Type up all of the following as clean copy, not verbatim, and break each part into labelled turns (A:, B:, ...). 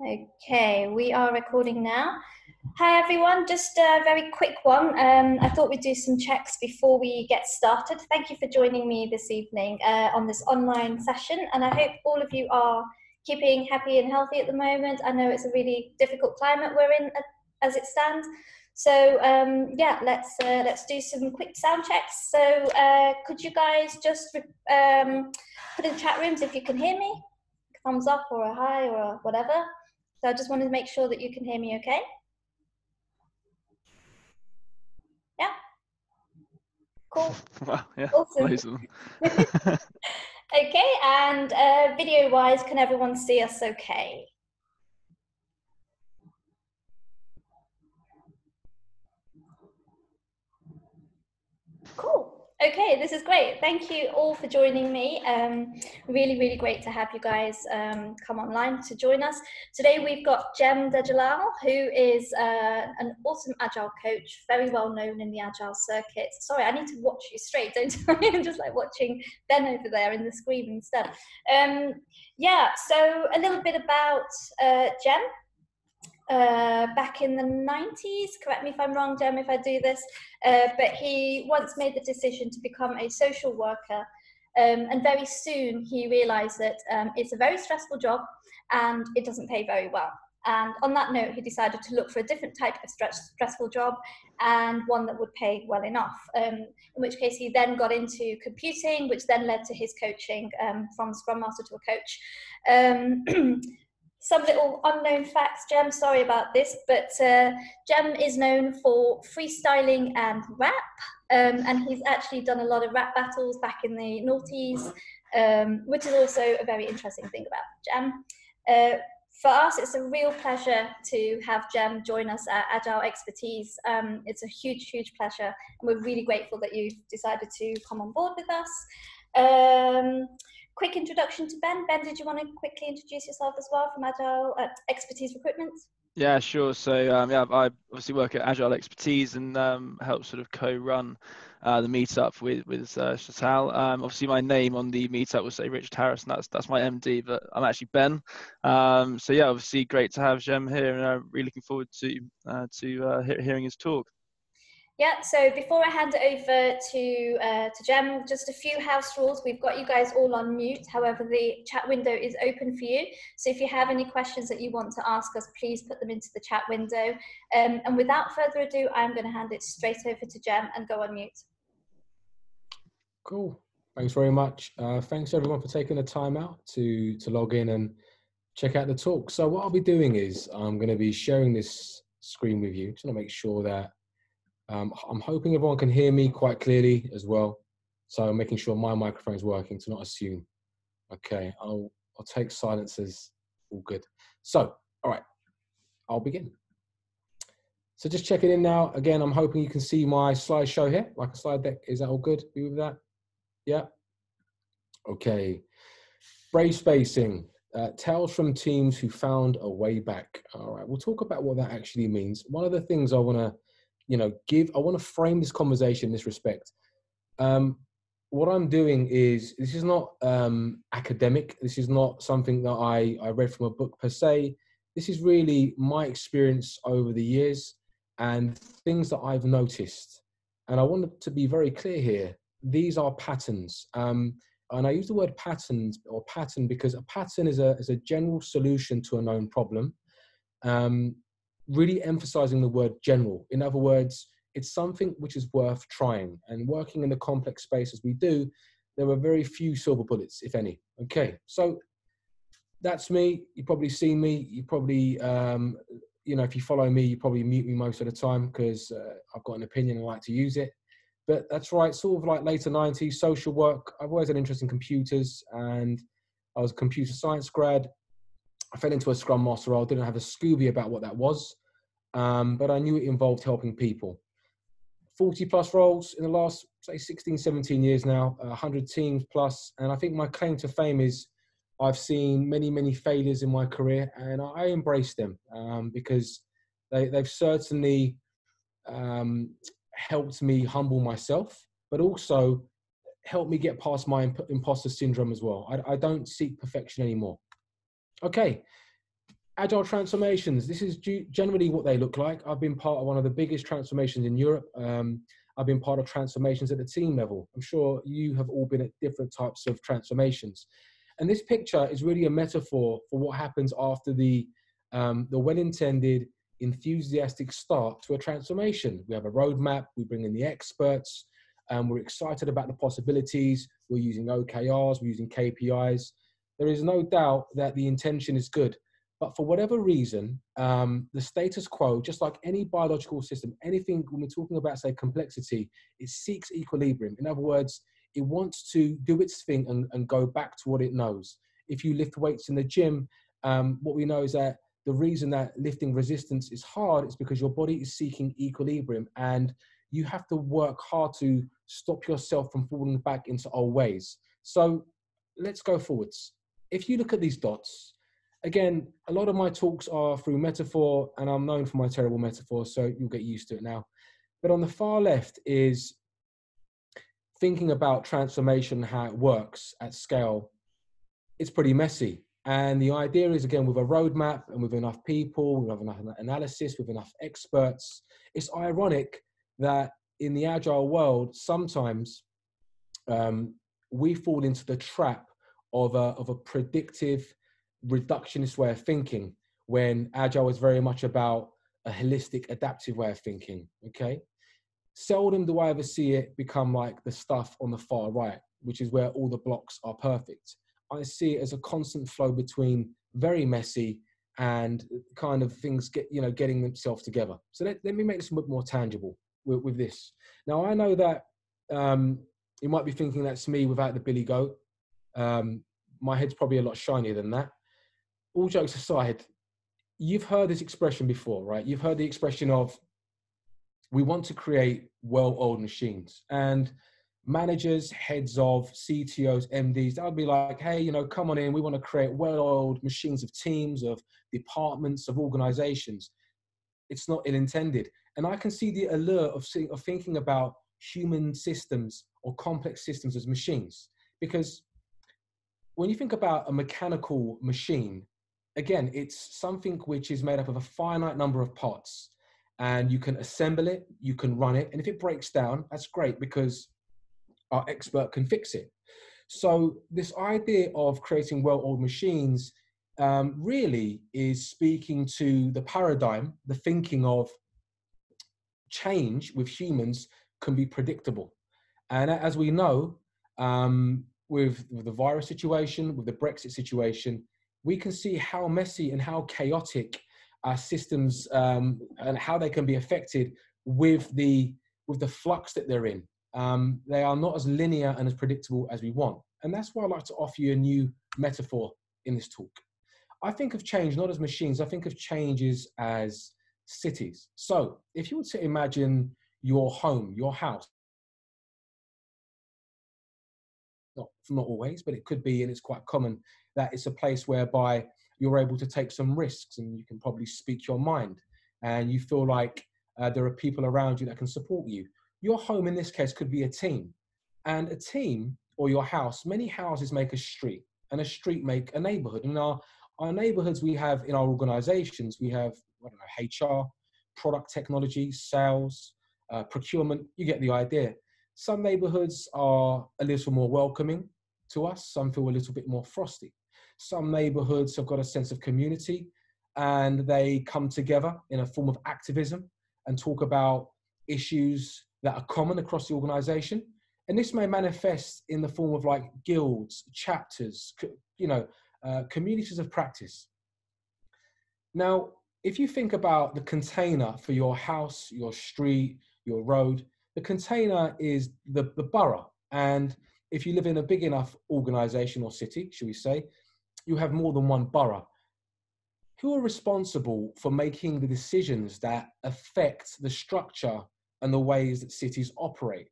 A: Okay, we are recording now. Hi everyone, just a very quick one. I thought we'd do some checks before we get started. Thank you for joining me this evening on this online session, and I hope all of you are keeping happy and healthy at the moment. I know it's a really difficult climate we're in as it stands. So yeah, let's do some quick sound checks. So could you guys just put in the chat rooms if you can hear me? Thumbs up or a hi or a whatever. So I just wanted to make sure that you can hear me okay. Yeah. Cool.
B: Wow, yeah.
A: Awesome. Okay, and video-wise, can everyone see us okay? Cool. Okay, this is great. Thank you all for joining me. Really, really great to have you guys come online to join us. Today we've got Jem Dejalal, who is an awesome Agile coach, very well known in the Agile circuit. Sorry, I need to watch you straight, don't I? I'm just like watching Ben over there in the screen instead. Yeah, so a little bit about Jem. Back in the 90s, correct me if I'm wrong, Jem, if I do this, but he once made the decision to become a social worker, and very soon he realized that it's a very stressful job and it doesn't pay very well. And on that note, he decided to look for a different type of stressful job and one that would pay well enough, in which case he then got into computing, which then led to his coaching from Scrum Master to a coach. Some little unknown facts, Jem, sorry about this, but Jem is known for freestyling and rap, and he's actually done a lot of rap battles back in the noughties, which is also a very interesting thing about Jem. For us, it's a real pleasure to have Jem join us at Agile Expertise. It's a huge, huge pleasure, and we're really grateful that you've decided to come on board with us. Quick introduction to Ben. Ben, did you want to quickly introduce yourself as well from Agile Expertise Recruitment?
B: Yeah, sure. So yeah, I obviously work at Agile Expertise and help sort of co-run the meetup with Chatal. Obviously, my name on the meetup will say Richard Harris, and that's my MD, but I'm actually Ben. So yeah, obviously great to have Jem here, and I'm really looking forward to hearing his talk.
A: Yeah, so before I hand it over to Jem, just a few house rules. We've got you guys all on mute. However, the chat window is open for you. So if you have any questions that you want to ask us, please put them into the chat window. And without further ado, I'm going to hand it straight over to Jem and go on mute.
C: Cool. Thanks very much. Thanks everyone for taking the time out to log in and check out the talk. So what I'll be doing is I'm going to be sharing this screen with you. Just want to make sure that I'm hoping everyone can hear me quite clearly as well. So I'm making sure my microphone is working to not assume. Okay, I'll take silence as all good. So, all right, I'll begin. So just checking in now. Again, I'm hoping you can see my slideshow here, like a slide deck. Is that all good? You with that? Yeah. Okay. Brave spacing. Tales from teams who found a way back. All right, we'll talk about what that actually means. One of the things I want to I want to frame this conversation in this respect. What I'm doing is, this is not academic. This is not something that I read from a book per se. This is really my experience over the years and things that I've noticed. And I want to be very clear here. These are patterns. And I use the word patterns or pattern because a pattern is a general solution to a known problem. Really emphasizing the word general. In other words, it's something which is worth trying. And working in the complex space as we do, there are very few silver bullets, if any. Okay, so that's me. You've probably seen me. You probably, if you follow me, you probably mute me most of the time because I've got an opinion and I like to use it. But that's right, sort of like later 90s, social work. I've always had an interest in computers and I was a computer science grad. I fell into a Scrum Master role, didn't have a Scooby about what that was, but I knew it involved helping people. 40 plus roles in the last, say, 16, 17 years now, 100 teams plus. And I think my claim to fame is I've seen many, many failures in my career and I embrace them because they've certainly helped me humble myself, but also helped me get past my imposter syndrome as well. I don't seek perfection anymore. Okay, Agile transformations, this is generally what they look like. I've been part of one of the biggest transformations in Europe. I've been part of transformations at the team level. I'm sure you have all been at different types of transformations. And this picture is really a metaphor for what happens after the well-intended, enthusiastic start to a transformation. We have a roadmap, we bring in the experts, we're excited about the possibilities, we're using OKRs, we're using KPIs. There is no doubt that the intention is good. But for whatever reason, the status quo, just like any biological system, anything, when we're talking about, say, complexity, it seeks equilibrium. In other words, it wants to do its thing and go back to what it knows. If you lift weights in the gym, what we know is that the reason that lifting resistance is hard is because your body is seeking equilibrium, and you have to work hard to stop yourself from falling back into old ways. So let's go forwards. If you look at these dots, again, a lot of my talks are through metaphor, and I'm known for my terrible metaphors, so you'll get used to it now. But on the far left is thinking about transformation, how it works at scale. It's pretty messy. And the idea is, again, with a roadmap and with enough people, with enough analysis, with enough experts, it's ironic that in the Agile world, sometimes we fall into the trap of a predictive, reductionist way of thinking, when Agile is very much about a holistic, adaptive way of thinking, okay? Seldom do I ever see it become like the stuff on the far right, which is where all the blocks are perfect. I see it as a constant flow between very messy and kind of things getting themselves together. So let me make this a bit more tangible with this. Now, I know that you might be thinking that's me without the billy goat. My head's probably a lot shinier than that. All jokes aside, you've heard this expression before, right? You've heard the expression of, we want to create well-oiled machines. And managers, heads of, CTOs, MDs, that would be like, hey, come on in, we want to create well-oiled machines of teams, of departments, of organizations. It's not ill-intended. And I can see the allure of thinking about human systems or complex systems as machines. Because when you think about a mechanical machine, again, it's something which is made up of a finite number of parts, and you can assemble it, you can run it. And if it breaks down, that's great, because our expert can fix it. So this idea of creating well-oiled machines really is speaking to the paradigm, the thinking of change with humans can be predictable. And as we know, with the virus situation, with the Brexit situation, we can see how messy and how chaotic our systems and how they can be affected with the flux that they're in. They are not as linear and as predictable as we want. And that's why I'd like to offer you a new metaphor in this talk. I think of change not as machines, I think of changes as cities. So if you were to imagine your home, your house, not always, but it could be, and it's quite common, that it's a place whereby you're able to take some risks and you can probably speak your mind, and you feel like there are people around you that can support you. Your home in this case could be a team, and a team, or your house, many houses make a street, and a street make a neighborhood. In our neighborhoods, we have, in our organizations, we have, I don't know, HR, product technology, sales, procurement, you get the idea. Some neighborhoods are a little more welcoming to us. Some feel a little bit more frosty. Some neighborhoods have got a sense of community, and they come together in a form of activism and talk about issues that are common across the organization. And this may manifest in the form of like guilds, chapters, communities of practice. Now, if you think about the container for your house, your street, your road, the container is the borough. And if you live in a big enough organization or city, should we say, you have more than one borough. Who are responsible for making the decisions that affect the structure and the ways that cities operate?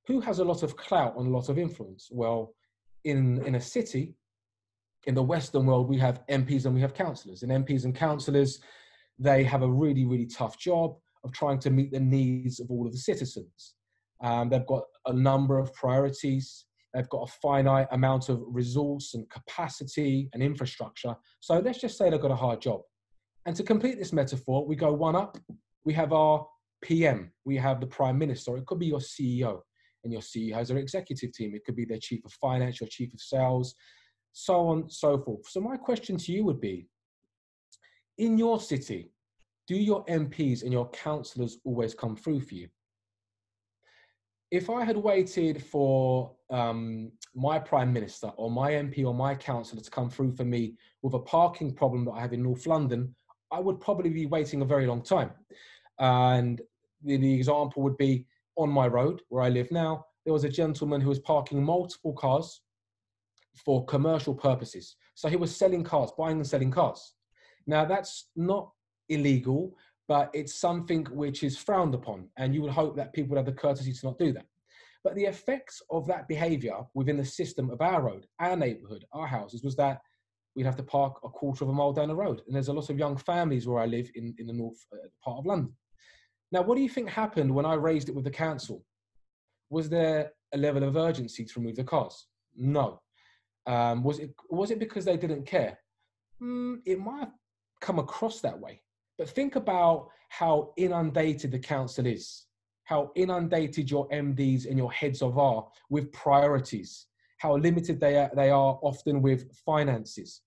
C: Who has a lot of clout and a lot of influence? Well, in a city, in the Western world, we have MPs and we have councillors. And MPs and councillors, they have a really, really tough job of trying to meet the needs of all of the citizens. They've got a number of priorities. They've got a finite amount of resource and capacity and infrastructure. So let's just say they've got a hard job. And to complete this metaphor, we go one up. We have our PM. We have the Prime Minister. It could be your CEO. And your CEO has their executive team. It could be their chief of finance, your chief of sales, so on and so forth. So my question to you would be, in your city, do your MPs and your councillors always come through for you? If I had waited for my Prime Minister or my MP or my councillor to come through for me with a parking problem that I have in North London, I would probably be waiting a very long time. And the example would be on my road where I live now, there was a gentleman who was parking multiple cars for commercial purposes. So he was selling cars, buying and selling cars. Now that's not illegal, but it's something which is frowned upon. And you would hope that people would have the courtesy to not do that. But the effects of that behavior within the system of our road, our neighborhood, our houses, was that we'd have to park a quarter of a mile down the road. And there's a lot of young families where I live in the north part of London. Now, what do you think happened when I raised it with the council? Was there a level of urgency to remove the cars? No. Was it because they didn't care? It might have come across that way. But think about how inundated the council is, how inundated your MDs and your heads of are with priorities, how limited they are often with finances.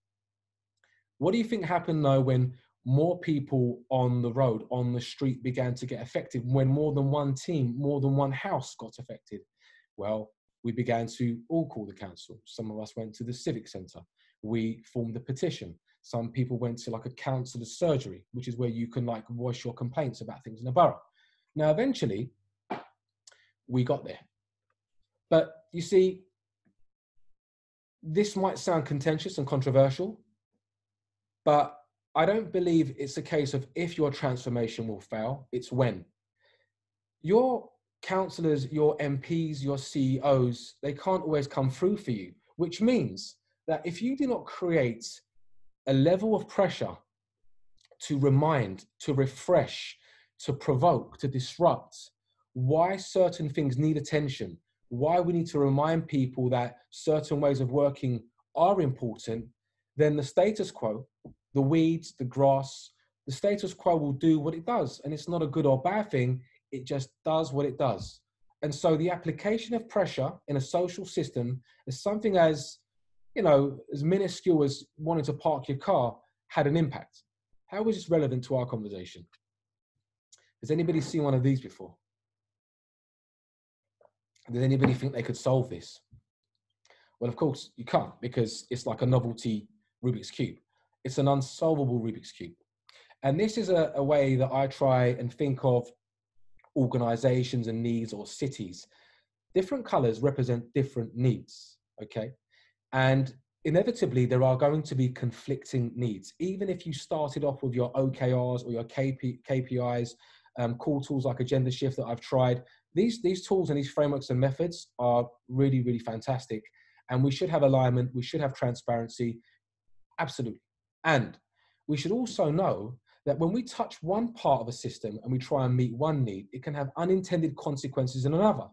C: What do you think happened though when more people on the road, on the street began to get affected, when more than one team, more than one house got affected? Well, we began to all call the council. Some of us went to the civic centre. We formed a petition. Some people went to like a councillor's surgery, which is where you can like voice your complaints about things in a borough. Now, eventually, we got there. But you see, this might sound contentious and controversial, but I don't believe it's a case of if your transformation will fail, it's when. Your councillors, your MPs, your CEOs, they can't always come through for you, which means that if you do not create a level of pressure to remind, to refresh, to provoke, to disrupt why certain things need attention, why we need to remind people that certain ways of working are important, then the status quo, the weeds, the grass, the status quo will do what it does. And it's not a good or bad thing. It just does what it does. And so the application of pressure in a social system is something as, as minuscule as wanting to park your car had an impact. How is this relevant to our conversation? Has anybody seen one of these before? Does anybody think they could solve this? Well, of course you can't, because it's like a novelty Rubik's Cube. It's an unsolvable Rubik's Cube. And this is a way that I try and think of organizations and needs or cities. Different colors represent different needs, okay? And inevitably, there are going to be conflicting needs. Even if you started off with your OKRs or your KPIs, cool tools like Agenda Shift that I've tried, these tools and these frameworks and methods are really, really fantastic. And we should have alignment, we should have transparency, absolutely. And we should also know that when we touch one part of a system and we try and meet one need, it can have unintended consequences in another.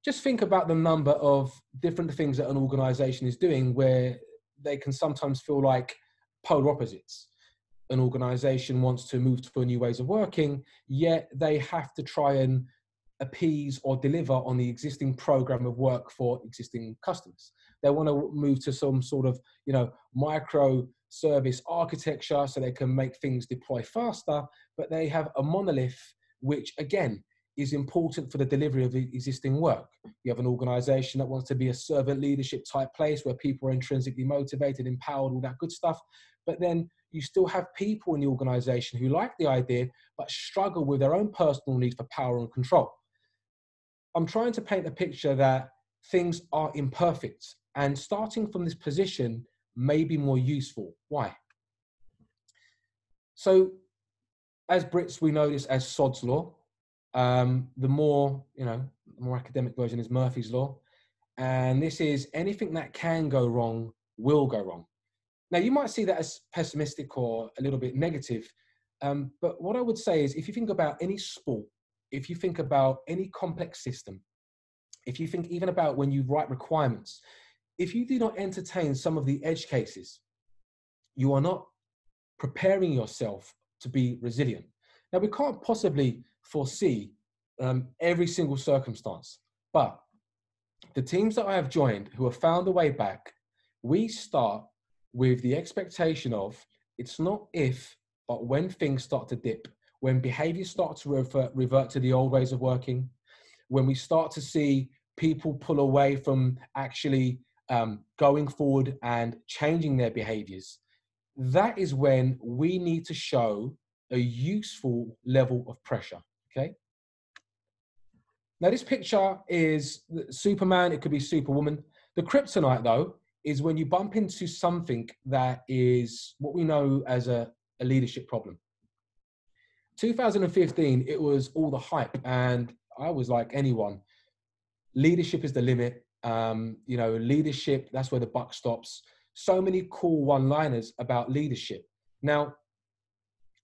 C: Just think about the number of different things that an organization is doing where they can sometimes feel like polar opposites. An organization wants to move to new ways of working, yet they have to try and appease or deliver on the existing program of work for existing customers. They want to move to some sort of, micro service architecture so they can make things deploy faster, but they have a monolith, which again is important for the delivery of the existing work. You have an organization that wants to be a servant leadership type place where people are intrinsically motivated, empowered, all that good stuff. But then you still have people in the organization who like the idea, but struggle with their own personal need for power and control. I'm trying to paint a picture that things are imperfect, and starting from this position may be more useful. Why? So as Brits, we know this as Sod's Law. The more academic version is Murphy's Law. And this is anything that can go wrong will go wrong. Now, you might see that as pessimistic or a little bit negative. But what I would say is, if you think about any sport, if you think about any complex system, if you think even about when you write requirements, if you do not entertain some of the edge cases, you are not preparing yourself to be resilient. Now, we can't possibly foresee every single circumstance, but the teams that I have joined who have found a way back, we start with the expectation of it's not if, but when things start to dip, when behaviors start to revert to the old ways of working, when we start to see people pull away from actually going forward and changing their behaviors, that is when we need to show a useful level of pressure, okay? Now, this picture is Superman, it could be Superwoman. The kryptonite, though, is when you bump into something that is what we know as a leadership problem. 2015, it was all the hype, and I was like anyone. Leadership is the limit. Leadership, that's where the buck stops. So many cool one-liners about leadership. Now,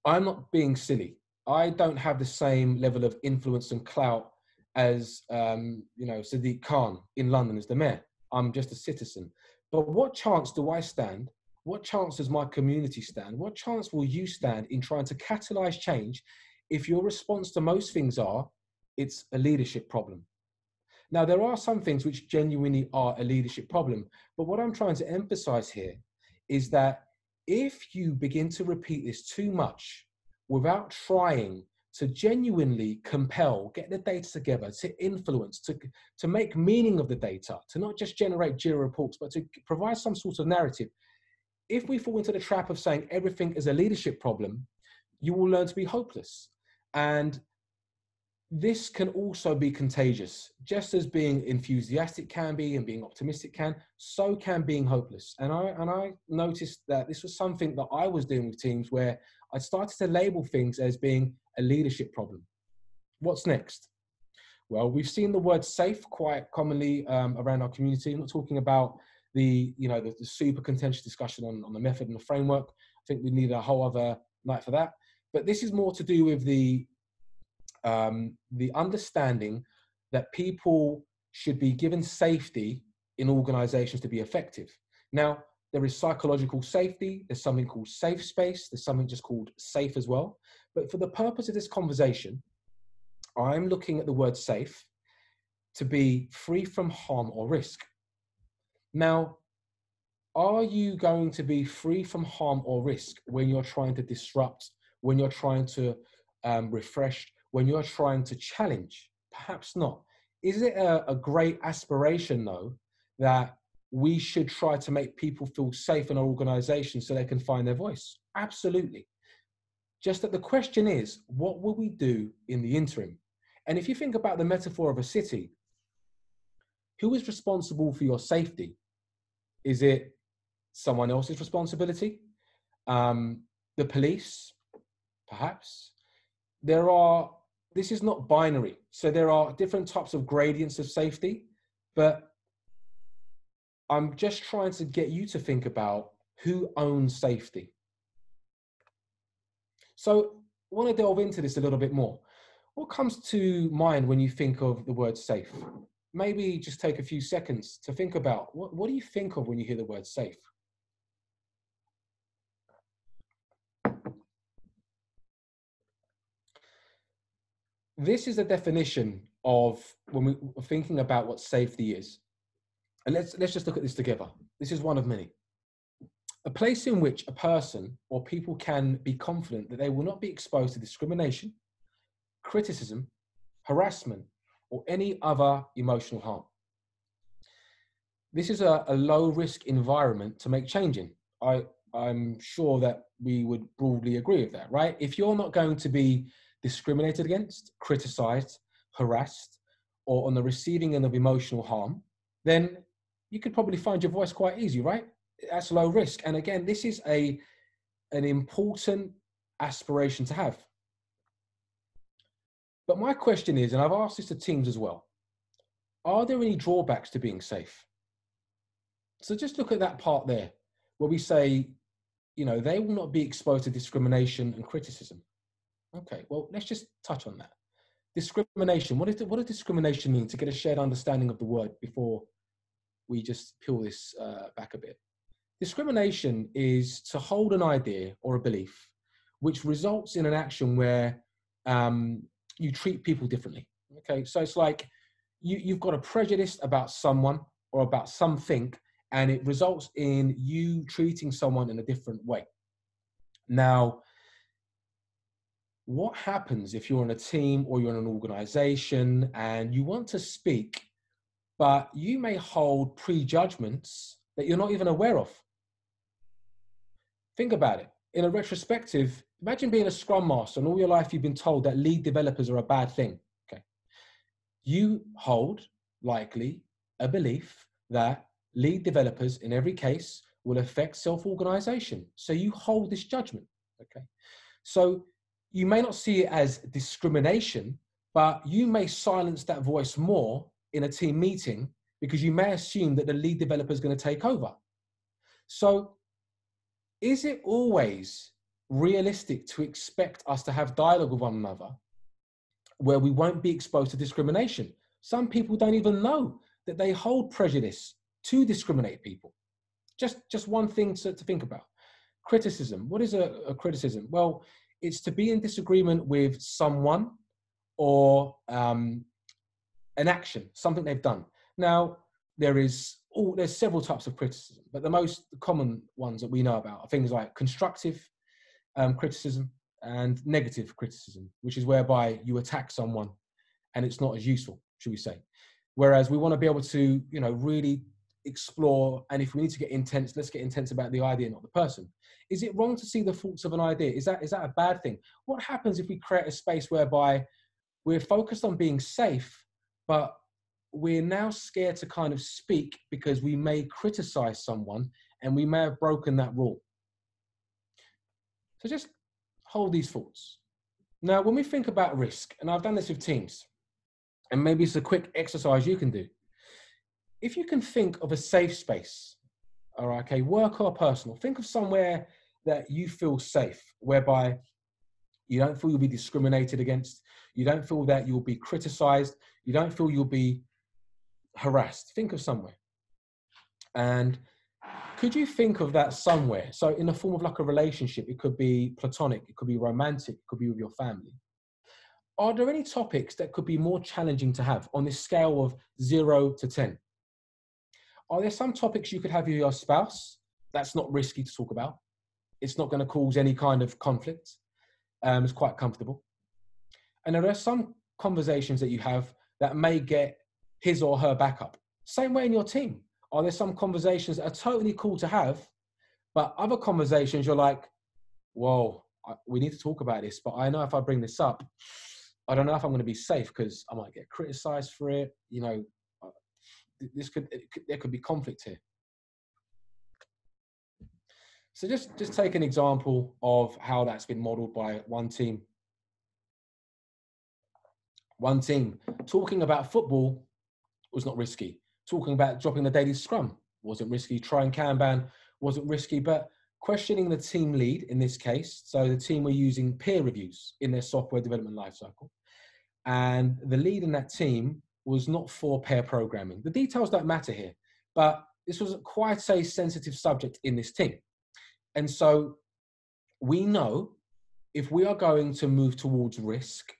C: I'm not being silly. I don't have the same level of influence and clout as Sadiq Khan in London as the mayor. I'm just a citizen. But what chance do I stand? What chance does my community stand? What chance will you stand in trying to catalyze change if your response to most things it's a leadership problem? Now, there are some things which genuinely are a leadership problem, but what I'm trying to emphasize here is that if you begin to repeat this too much without trying to genuinely compel, get the data together, to influence, to make meaning of the data, to not just generate JIRA reports, but to provide some sort of narrative. If we fall into the trap of saying everything is a leadership problem, you will learn to be hopeless. And this can also be contagious. Just as being enthusiastic can be and being optimistic can, so can being hopeless. And I noticed that this was something that I was doing with teams where I started to label things as being a leadership problem. What's next? Well, we've seen the word safe quite commonly around our community. I'm not talking about the super contentious discussion on the method and the framework. I think we need a whole other night for that. But this is more to do with the understanding that people should be given safety in organizations to be effective. Now, there is psychological safety, there's something called safe space, there's something just called safe as well. But for the purpose of this conversation, I'm looking at the word safe to be free from harm or risk. Now, are you going to be free from harm or risk when you're trying to disrupt, when you're trying to refresh, when you're trying to challenge? Perhaps not. Is it a great aspiration, though, that we should try to make people feel safe in our organization so they can find their voice? Absolutely. Just that the question is, what will we do in the interim? And if you think about the metaphor of a city, who is responsible for your safety? Is it someone else's responsibility? The police, perhaps? This is not binary. So there are different types of gradients of safety, but I'm just trying to get you to think about who owns safety. So I want to delve into this a little bit more. What comes to mind when you think of the word safe? Maybe just take a few seconds to think about what do you think of when you hear the word safe? This is a definition of when we're thinking about what safety is. And let's just look at this together. This is one of many. A place in which a person or people can be confident that they will not be exposed to discrimination, criticism, harassment, or any other emotional harm. This is a low-risk environment to make change in. I'm sure that we would broadly agree with that, right? If you're not going to be discriminated against, criticized, harassed, or on the receiving end of emotional harm, then you could probably find your voice quite easy, right? That's low risk. And again, this is an important aspiration to have. But my question is, and I've asked this to teams as well, are there any drawbacks to being safe? So just look at that part there, where we say, they will not be exposed to discrimination and criticism. Okay, well, let's just touch on that. Discrimination, what does discrimination mean, to get a shared understanding of the word before we just peel this back a bit? Discrimination is to hold an idea or a belief which results in an action where you treat people differently. Okay, so it's like you've got a prejudice about someone or about something, and it results in you treating someone in a different way. Now, what happens if you're in a team or you're in an organization and you want to speak, but you may hold prejudgments that you're not even aware of? Think about it. In a retrospective, imagine being a scrum master and all your life you've been told that lead developers are a bad thing. Okay. You hold, likely, a belief that lead developers in every case will affect self-organization. So you hold this judgment. Okay. So you may not see it as discrimination, but you may silence that voice more in a team meeting because you may assume that the lead developer is going to take over. So is it always realistic to expect us to have dialogue with one another where we won't be exposed to discrimination? Some people don't even know that they hold prejudice to discriminate people. Just one thing to think about. Criticism. What is a criticism? Well, it's to be in disagreement with someone or an action, something they've done. Now, there's several types of criticism, but the most common ones that we know about are things like constructive criticism and negative criticism, which is whereby you attack someone and it's not as useful, should we say. Whereas we want to be able to, really explore, and if we need to get intense, let's get intense about the idea, not the person. Is it wrong to see the faults of an idea? Is that a bad thing? What happens if we create a space whereby we're focused on being safe, but we're now scared to kind of speak because we may criticize someone and we may have broken that rule? So just hold these thoughts. Now, when we think about risk, and I've done this with teams, and maybe it's a quick exercise you can do. If you can think of a safe space, all right, okay, work or personal, think of somewhere that you feel safe, whereby you don't feel you'll be discriminated against, you don't feel that you'll be criticized, you don't feel you'll be harassed. Think of somewhere. And could you think of that somewhere? So in the form of like a relationship, it could be platonic, it could be romantic, it could be with your family. Are there any topics that could be more challenging to have on this scale of 0 to 10? Are there some topics you could have with your spouse that's not risky to talk about? It's not going to cause any kind of conflict. It's quite comfortable. And there are some conversations that you have that may get his or her back up. Same way in your team. Are there some conversations that are totally cool to have, but other conversations you're like, whoa, we need to talk about this, but I know if I bring this up, I don't know if I'm going to be safe because I might get criticized for it. There could be conflict here. So just take an example of how that's been modeled by one team. One team talking about football was not risky. Talking about dropping the daily scrum wasn't risky. Trying Kanban wasn't risky, but questioning the team lead in this case. So the team were using peer reviews in their software development lifecycle. And the lead in that team was not for pair programming. The details don't matter here, but this was quite a sensitive subject in this team. And so we know if we are going to move towards risk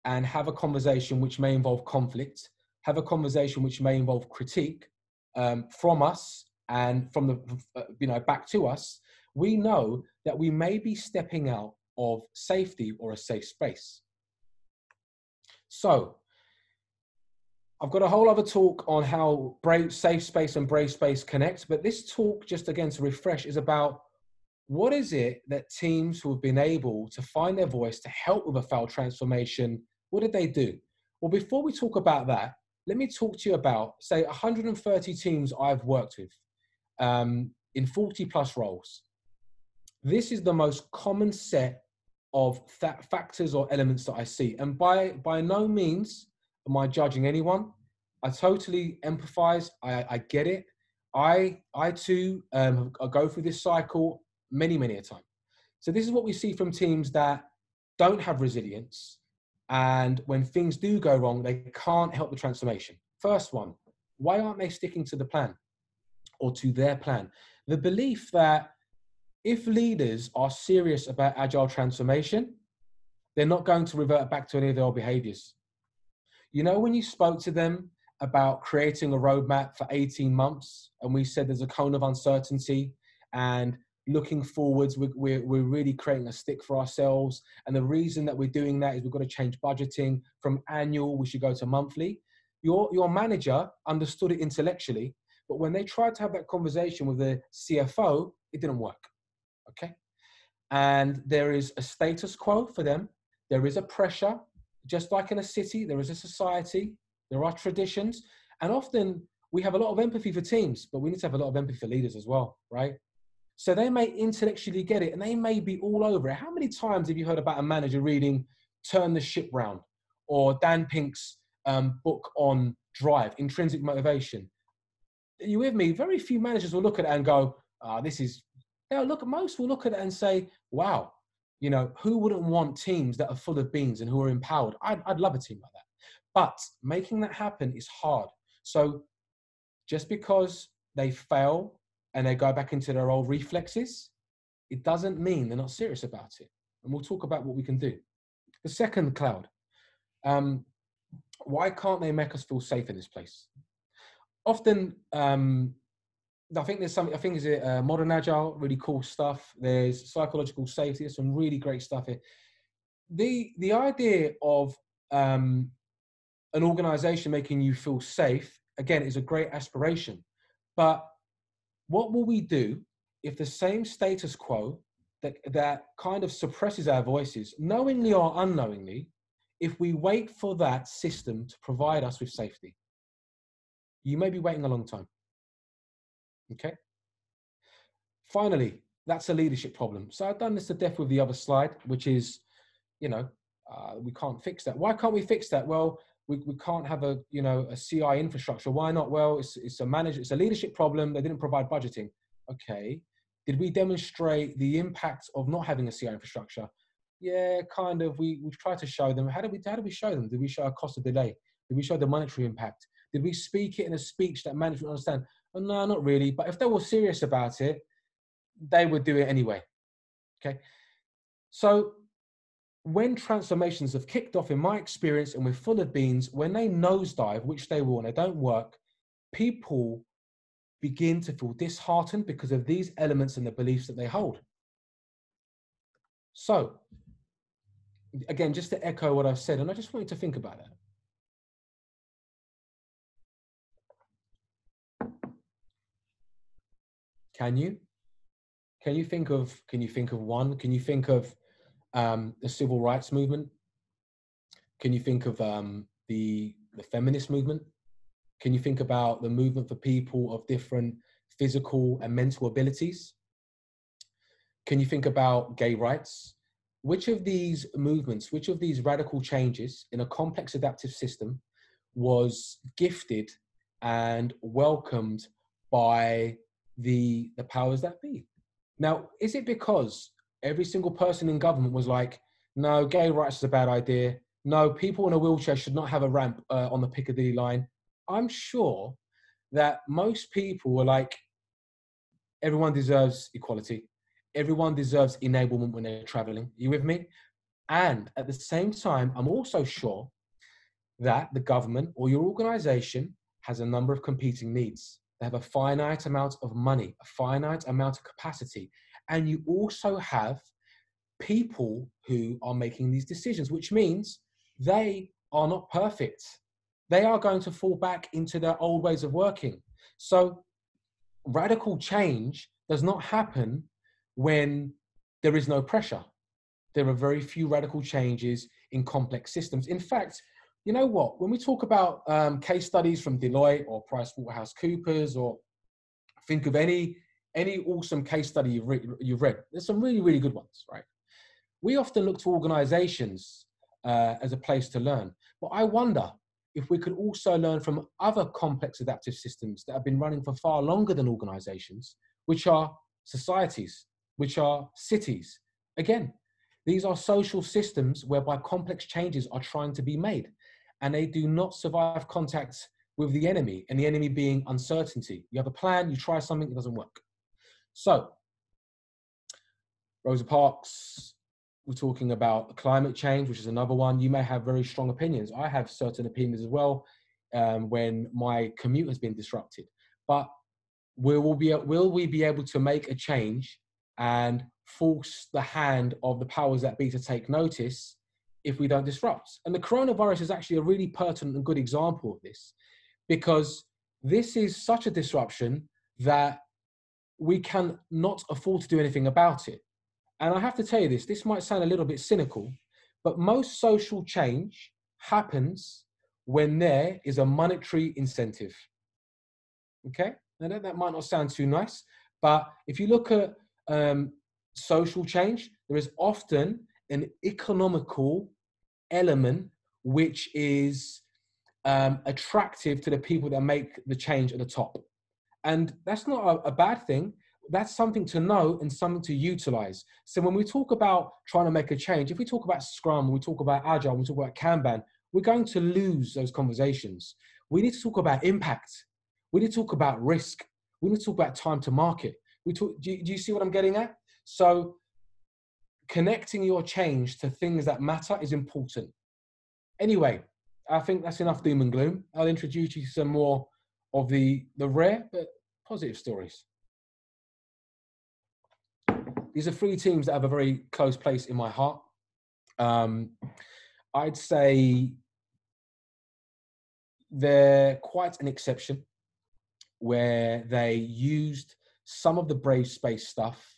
C: and have a conversation which may involve conflict, have a conversation which may involve critique from us and from the, back to us, we know that we may be stepping out of safety or a safe space. So I've got a whole other talk on how safe space and brave space connect, but this talk, just again to refresh, is about what is it that teams who have been able to find their voice to help with a failed transformation, what did they do? Well, before we talk about that, let me talk to you about, say, 130 teams I've worked with in 40 plus roles. This is the most common set of factors or elements that I see. And by no means am I judging anyone. I totally empathize. I get it. I too go through this cycle many a time. So this is what we see from teams that don't have resilience. And when things do go wrong, they can't help the transformation. First one, why aren't they sticking to the plan or to their plan? The belief that if leaders are serious about agile transformation, they're not going to revert back to any of their old behaviors. You know, when you spoke to them about creating a roadmap for 18 months, and we said there's a cone of uncertainty, and looking forwards, we're really creating a stick for ourselves. And the reason that we're doing that is we've got to change budgeting from annual, we should go to monthly. Your manager understood it intellectually, but when they tried to have that conversation with the CFO, it didn't work, okay? And there is a status quo for them. There is a pressure, just like in a city, there is a society, there are traditions. And often we have a lot of empathy for teams, but we need to have a lot of empathy for leaders as well, right? So they may intellectually get it and they may be all over it. How many times have you heard about a manager reading Turn the Ship Round or Dan Pink's book on drive, intrinsic motivation? Are you with me? Very few managers will look at it and go, most will look at it and say, wow, you know, who wouldn't want teams that are full of beans and who are empowered? I'd love a team like that. But making that happen is hard. So just because they fail and they go back into their old reflexes, it doesn't mean they're not serious about it. And we'll talk about what we can do. The second cloud, why can't they make us feel safe in this place? Often, I think there's modern agile, really cool stuff. There's psychological safety. There's some really great stuff here. The idea of an organization making you feel safe, again, is a great aspiration. But what will we do if the same status quo that kind of suppresses our voices, knowingly or unknowingly, if we wait for that system to provide us with safety? You may be waiting a long time. Okay. Finally, that's a leadership problem. So I've done this to death with the other slide, which is, you know, we can't fix that. Why can't we fix that? Well, we can't have a CI infrastructure. Why not? Well, it's a leadership problem. They didn't provide budgeting. Okay. Did we demonstrate the impact of not having a CI infrastructure? Yeah, kind of. We've tried to show them. How did we show them? Did we show a cost of delay? Did we show the monetary impact? Did we speak it in a speech that management understand? Oh, no, not really. But if they were serious about it, they would do it anyway. Okay. So when transformations have kicked off, in my experience, and we're full of beans, when they nosedive, which they will, and they don't work, people begin to feel disheartened because of these elements and the beliefs that they hold. So again, just to echo what I've said, and I just want you to think about that. Can you think of one? Can you think of the civil rights movement? Can you think of the feminist movement? Can you think about the movement for people of different physical and mental abilities? Can you think about gay rights? Which of these movements, which of these radical changes in a complex adaptive system was gifted and welcomed by the powers that be? Now, is it because every single person in government was like, no, gay rights is a bad idea. No, people in a wheelchair should not have a ramp on the Piccadilly line. I'm sure that most people were like, everyone deserves equality. Everyone deserves enablement when they're traveling. Are you with me? And at the same time, I'm also sure that the government or your organization has a number of competing needs. They have a finite amount of money, a finite amount of capacity. And you also have people who are making these decisions, which means they are not perfect. They are going to fall back into their old ways of working. So radical change does not happen when there is no pressure. There are very few radical changes in complex systems. In fact, you know what? When we talk about case studies from Deloitte or PricewaterhouseCoopers, or think of any awesome case study you've read, there's some really, really good ones, right? We often look to organizations as a place to learn. But I wonder if we could also learn from other complex adaptive systems that have been running for far longer than organizations, which are societies, which are cities. Again, these are social systems whereby complex changes are trying to be made, and they do not survive contact with the enemy, and the enemy being uncertainty. You have a plan, you try something, it doesn't work. So, Rosa Parks, we're talking about climate change, which is another one. You may have very strong opinions. I have certain opinions as well when my commute has been disrupted. But will we be able to make a change and force the hand of the powers that be to take notice if we don't disrupt? And the coronavirus is actually a really pertinent and good example of this, because this is such a disruption that we can not afford to do anything about it. And I have to tell you this might sound a little bit cynical, but most social change happens when there is a monetary incentive. Okay? Now that might not sound too nice, but if you look at social change, there is often an economical element which is attractive to the people that make the change at the top. And that's not a bad thing. That's something to know and something to utilize. So when we talk about trying to make a change, if we talk about Scrum, we talk about Agile, we talk about Kanban, we're going to lose those conversations. We need to talk about impact. We need to talk about risk. We need to talk about time to market. Do you see what I'm getting at? So connecting your change to things that matter is important. Anyway, I think that's enough doom and gloom. I'll introduce you to some more of the rare but positive stories. These are three teams that have a very close place in my heart. I'd say they're quite an exception, where they used some of the Brave Space stuff.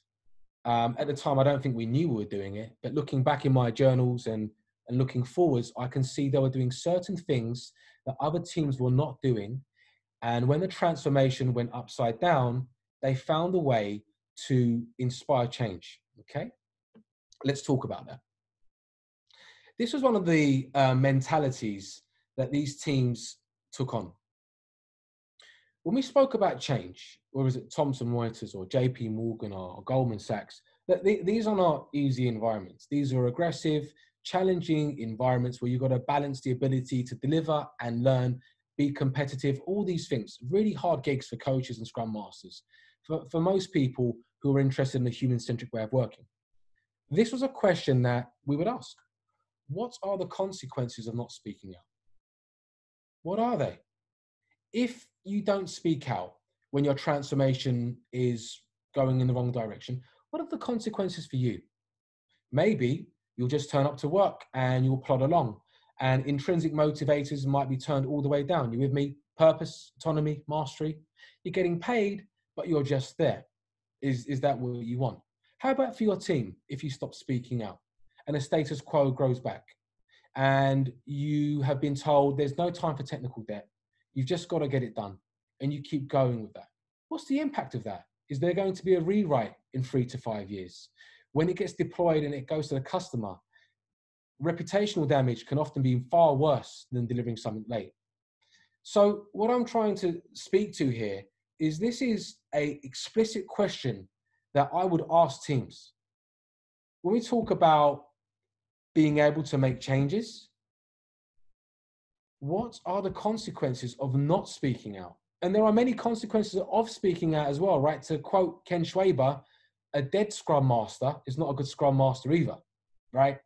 C: At the time, I don't think we knew we were doing it, but looking back in my journals and looking forwards, I can see they were doing certain things that other teams were not doing. And when the transformation went upside down, they found a way to inspire change. Okay, let's talk about that. This was one of the mentalities that these teams took on. When we spoke about change, or was it Thomson Reuters or JP Morgan or Goldman Sachs, that these are not easy environments. These are aggressive, challenging environments where you've got to balance the ability to deliver and learn, be competitive, all these things. Really hard gigs for coaches and Scrum Masters, for most people who are interested in a human-centric way of working. This was a question that we would ask. What are the consequences of not speaking out? What are they? If you don't speak out when your transformation is going in the wrong direction, what are the consequences for you? Maybe you'll just turn up to work and you'll plod along, and intrinsic motivators might be turned all the way down. You with me? Purpose, autonomy, mastery. You're getting paid, but you're just there. Is that what you want? How about for your team if you stop speaking out and the status quo grows back and you have been told there's no time for technical debt, you've just got to get it done, and you keep going with that? What's the impact of that? Is there going to be a rewrite in 3 to 5 years? When it gets deployed and it goes to the customer, reputational damage can often be far worse than delivering something late. So what I'm trying to speak to here is this is an explicit question that I would ask teams. When we talk about being able to make changes, what are the consequences of not speaking out? And there are many consequences of speaking out as well, right? To quote Ken Schwaber, a dead Scrum Master is not a good Scrum Master either, right?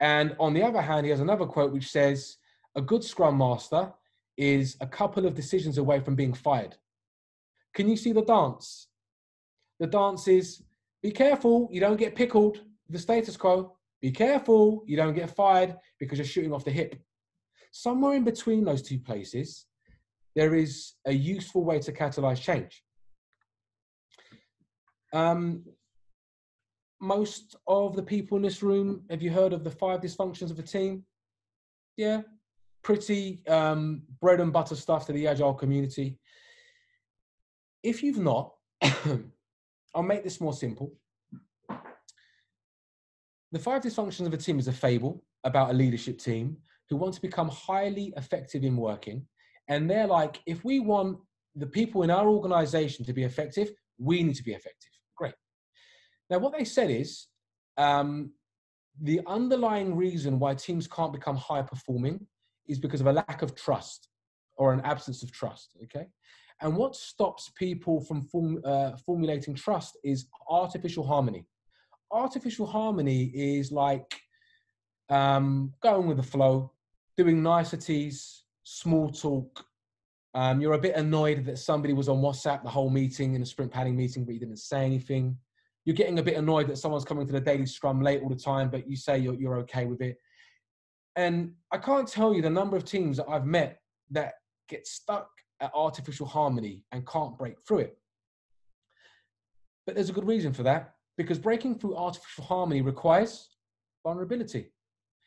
C: And on the other hand, he has another quote which says, a good Scrum Master is a couple of decisions away from being fired. Can you see the dance? The dance is, be careful, you don't get pickled, the status quo. Be careful, you don't get fired because you're shooting off the hip. Somewhere in between those two places, there is a useful way to catalyze change. Most of the people in this room, have you heard of the 5 dysfunctions of a team? Yeah, pretty bread and butter stuff to the Agile community. If you've not, I'll make this more simple. The 5 dysfunctions of a team is a fable about a leadership team who want to become highly effective in working. And they're like, if we want the people in our organization to be effective, we need to be effective. Great. Now, what they said is the underlying reason why teams can't become high performing is because of a lack of trust or an absence of trust, okay? And what stops people from formulating trust is artificial harmony. Artificial harmony is like going with the flow, doing niceties, small talk. You're a bit annoyed that somebody was on WhatsApp the whole meeting, in a sprint planning meeting, but you didn't say anything. You're getting a bit annoyed that someone's coming to the daily scrum late all the time, but you say you're okay with it. And I can't tell you the number of teams that I've met that get stuck at artificial harmony and can't break through it. But there's a good reason for that, because breaking through artificial harmony requires vulnerability.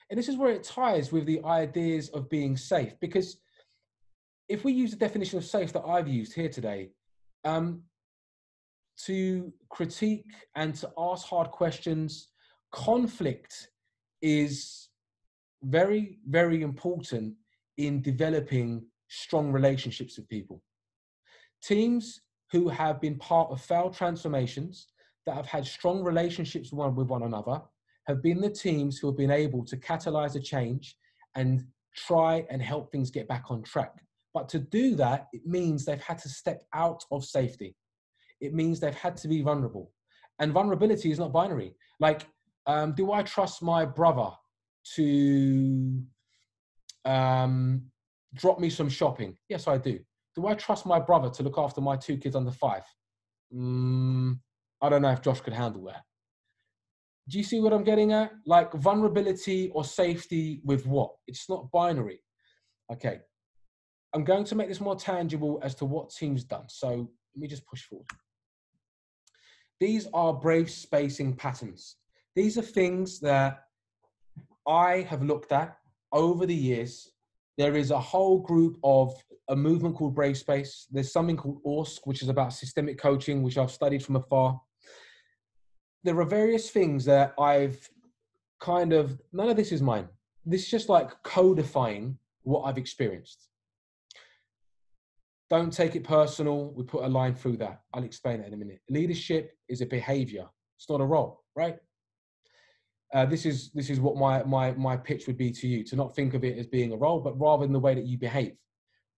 C: And this is where it ties with the ideas of being safe, because if we use the definition of safe that I've used here today, to critique and to ask hard questions, conflict is very, very important in developing strong relationships with people. Teams who have been part of failed transformations, that have had strong relationships with one another, have been the teams who have been able to catalyze a change and try and help things get back on track. But to do that, it means they've had to step out of safety. It means they've had to be vulnerable. And vulnerability is not binary. Like, do I trust my brother to drop me some shopping? Yes, I do. Do I trust my brother to look after my 2 kids under 5? I don't know if Josh could handle that. Do you see what I'm getting at? Like, vulnerability or safety with what? It's not binary. Okay. I'm going to make this more tangible as to what team's done. So let me just push forward. These are brave spacing patterns. These are things that I have looked at over the years. There is a whole group of a movement called Brave Space. There's something called ORSC, which is about systemic coaching, which I've studied from afar. There are various things that I've none of this is mine. This is just like codifying what I've experienced. Don't take it personal. We put a line through that. I'll explain that in a minute. Leadership is a behavior. It's not a role, right? This is what my pitch would be to you, to not think of it as being a role, but rather in the way that you behave.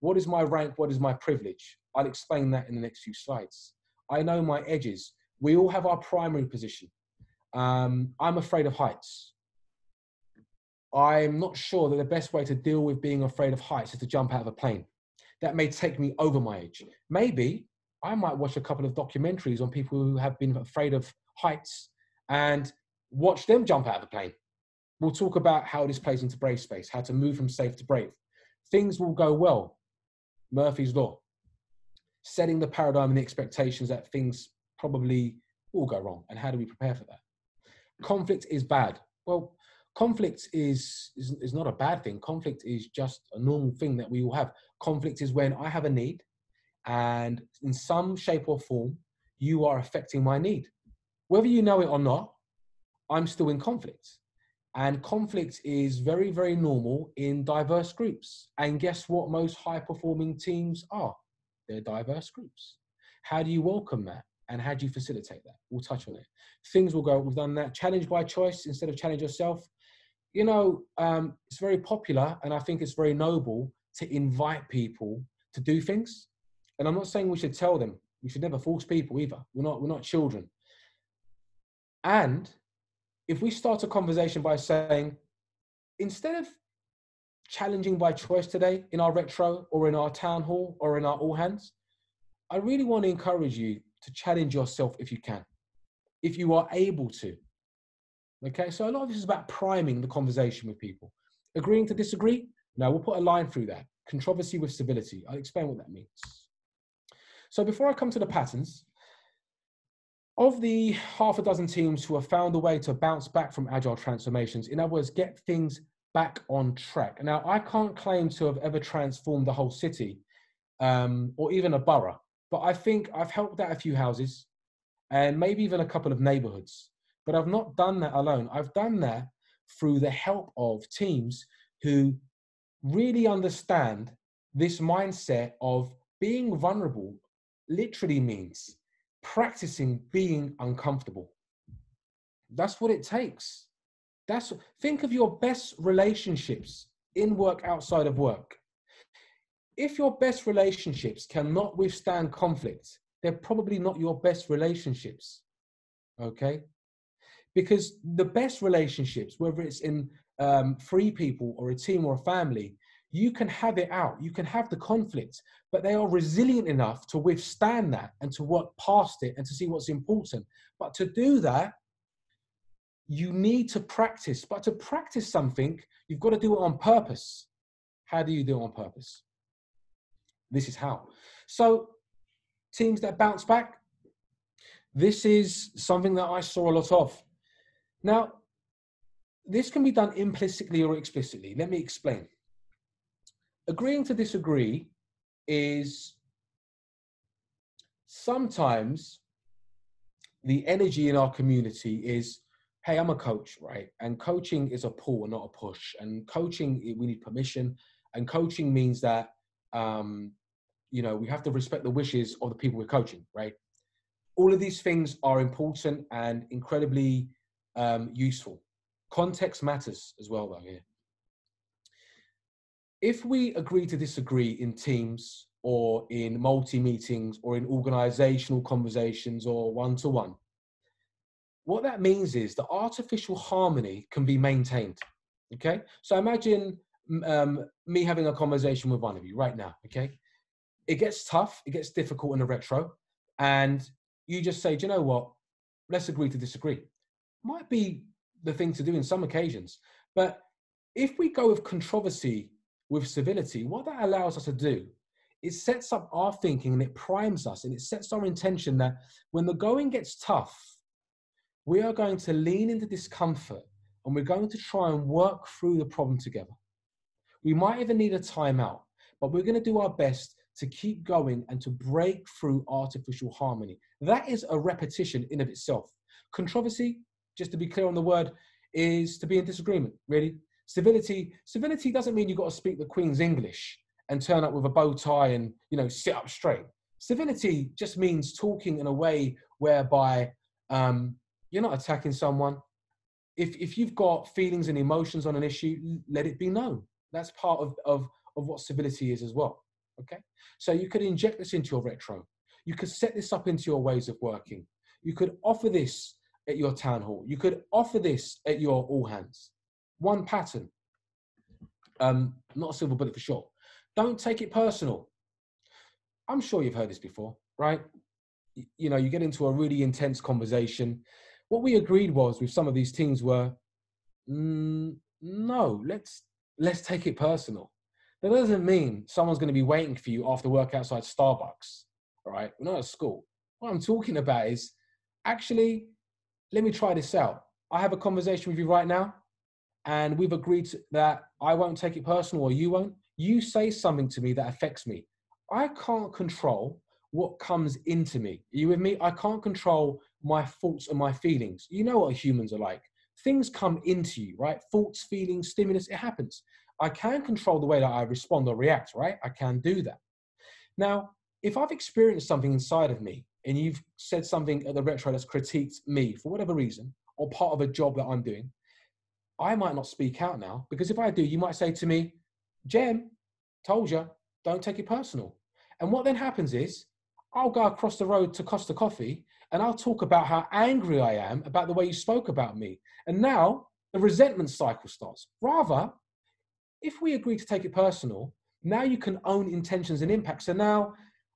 C: What is my rank? What is my privilege? I'll explain that in the next few slides. I know my edges. We all have our primary position. I'm afraid of heights. I'm not sure that the best way to deal with being afraid of heights is to jump out of a plane. That may take me over my age. Maybe I might watch a couple of documentaries on people who have been afraid of heights and watch them jump out of a plane. We'll talk about how this plays into brave space, how to move from safe to brave. Things will go well. Murphy's Law. Setting the paradigm and the expectations that things probably will go wrong. And how do we prepare for that? Conflict is bad. Well, conflict is not a bad thing. Conflict is just a normal thing that we all have. Conflict is when I have a need and in some shape or form, you are affecting my need. Whether you know it or not, I'm still in conflict. And conflict is very, very normal in diverse groups. And guess what most high-performing teams are? They're diverse groups. How do you welcome that? And how do you facilitate that? We'll touch on it. Things will go, we've done that. Challenge by choice instead of challenge yourself. You know, it's very popular, and I think it's very noble to invite people to do things. And I'm not saying we should tell them. We should never force people either. We're not children. And if we start a conversation by saying, instead of challenging by choice today in our retro or in our town hall or in our all hands, I really want to encourage you to challenge yourself if you can, if you are able to. Okay, so a lot of this is about priming the conversation with people. Agreeing to disagree? No, we'll put a line through that. Controversy with civility. I'll explain what that means. So before I come to the patterns, of the half a dozen teams who have found a way to bounce back from agile transformations, in other words, get things back on track. Now, I can't claim to have ever transformed the whole city or even a borough, but I think I've helped out a few houses and maybe even a couple of neighborhoods. But I've not done that alone. I've done that through the help of teams who really understand this mindset of being vulnerable literally means practicing being uncomfortable. That's what it takes. Think of your best relationships in work, outside of work. if your best relationships cannot withstand conflict, they're probably not your best relationships, okay? Because the best relationships, whether it's in 3 people or a team or a family, you can have it out, you can have the conflict, but they are resilient enough to withstand that and to work past it and to see what's important. But to do that, you need to practice. But to practice something, you've got to do it on purpose. How do you do it on purpose? This is how. So teams that bounce back, this is something that I saw a lot of. Now, this can be done implicitly or explicitly. Let me explain. Agreeing to disagree is sometimes the energy in our community is, hey, I'm a coach, right? And coaching is a pull and not a push. And coaching, we need permission. And coaching means that, you know, we have to respect the wishes of the people we're coaching, right? All of these things are important and incredibly useful. Context matters as well, though, here. If we agree to disagree in teams or in multi-meetings or in organizational conversations or one-to-one, what that means is the artificial harmony can be maintained, okay? So imagine me having a conversation with one of you right now, okay? It gets tough, it gets difficult in the retro, and you just say, do you know what? Let's agree to disagree. Might be the thing to do in some occasions, but if we go with controversy with civility, what that allows us to do, it sets up our thinking and it primes us and it sets our intention that when the going gets tough, we are going to lean into discomfort and we're going to try and work through the problem together. We might even need a timeout, but we're going to do our best to keep going and to break through artificial harmony. That is a repetition in of itself. Controversy, just to be clear on the word, is to be in disagreement, really. Civility doesn't mean you've got to speak the Queen's English and turn up with a bow tie and, you know, sit up straight. Civility just means talking in a way whereby you're not attacking someone. If you've got feelings and emotions on an issue, let it be known. That's part of what civility is as well, okay? So you could inject this into your retro. You could set this up into your ways of working. You could offer this at your town hall. You could offer this at your all hands. One pattern, not a silver bullet for sure. Don't take it personal. I'm sure you've heard this before, right? You know, you get into a really intense conversation. What we agreed was with some of these teams were, no, let's take it personal. That doesn't mean someone's going to be waiting for you after work outside Starbucks, all right? We're not at school. What I'm talking about is, actually, let me try this out. I have a conversation with you right now, and we've agreed that I won't take it personal or you won't. You say something to me that affects me. I can't control what comes into me. Are you with me? I can't control my thoughts and my feelings. You know what humans are like. Things come into you, right? Thoughts, feelings, stimulus, it happens. I can control the way that I respond or react, right? I can do that. Now, if I've experienced something inside of me and you've said something at the retro that's critiqued me for whatever reason, or part of a job that I'm doing, I might not speak out now, because if I do, you might say to me, Jem, told you, don't take it personal. And what then happens is, I'll go across the road to Costa Coffee and I'll talk about how angry I am about the way you spoke about me. And now the resentment cycle starts. Rather, if we agree to take it personal, now you can own intentions and impacts. So now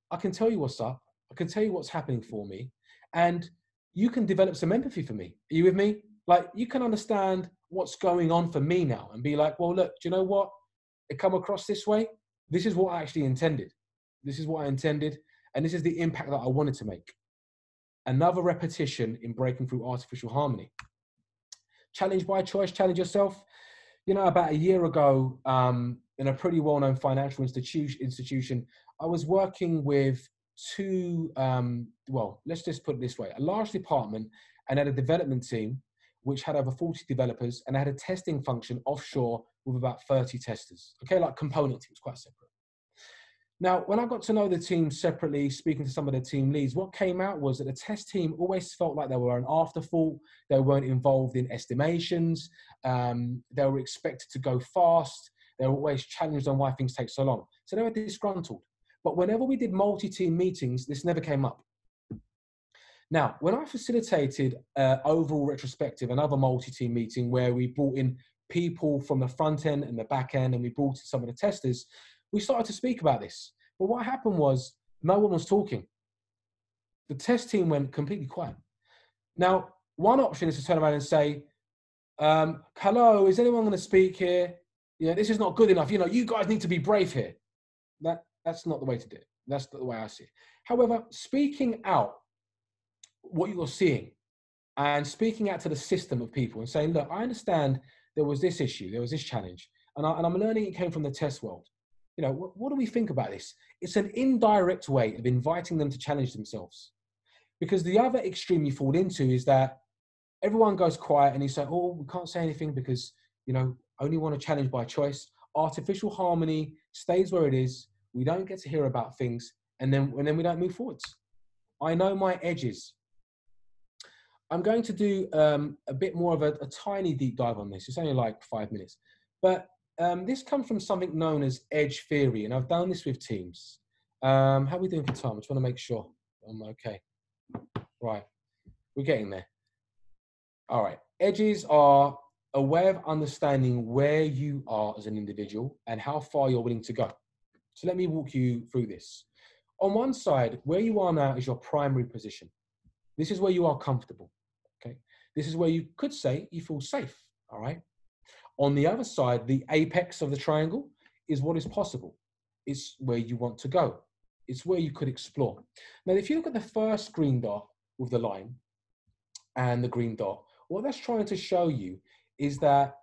C: I can tell you what's up. I can tell you what's happening for me. And you can develop some empathy for me. Are you with me? Like, you can understand what's going on for me now and be like, well, look, do you know what? It come across this way. This is what I actually intended. This is what I intended. And this is the impact that I wanted to make. Another repetition in breaking through artificial harmony. Challenge by choice, challenge yourself. You know, about a year ago, in a pretty well-known financial institution, I was working with two, well, let's just put it this way, a large department and had a development team which had over 40 developers and had a testing function offshore with about 30 testers. Okay, like component teams, quite separate. Now, when I got to know the team separately, speaking to some of the team leads, what came out was that the test team always felt like they were an afterthought. They weren't involved in estimations. They were expected to go fast. They're always challenged on why things take so long. So they were disgruntled. But whenever we did multi-team meetings, this never came up. Now, when I facilitated overall retrospective, another multi-team meeting where we brought in people from the front end and the back end, and we brought in some of the testers, we started to speak about this. But what happened was no one was talking. The test team went completely quiet. Now, one option is to turn around and say, hello, is anyone going to speak here? Yeah, this is not good enough. You guys need to be brave here. That's not the way to do it. That's the way I see it. However, speaking out what you're seeing and speaking out to the system of people and saying, look, I understand there was this issue, there was this challenge, and I'm learning it came from the test world. What do we think about this? It's an indirect way of inviting them to challenge themselves. Because the other extreme you fall into is that everyone goes quiet and you say, oh, we can't say anything because, only want to challenge by choice. Artificial harmony stays where it is. We don't get to hear about things, and then we don't move forwards. I know my edges. I'm going to do a bit more of a tiny deep dive on this. It's only like 5 minutes. But this comes from something known as edge theory, and I've done this with teams. How are we doing for time? I just want to make sure I'm okay. Right, we're getting there. All right, edges are a way of understanding where you are as an individual and how far you're willing to go. So let me walk you through this. On one side, where you are now is your primary position. This is where you are comfortable, okay? This is where you could say you feel safe, all right? On the other side, the apex of the triangle is what is possible. It's where you want to go. It's where you could explore. Now, if you look at the first green dot with the line and the green dot, what that's trying to show you is that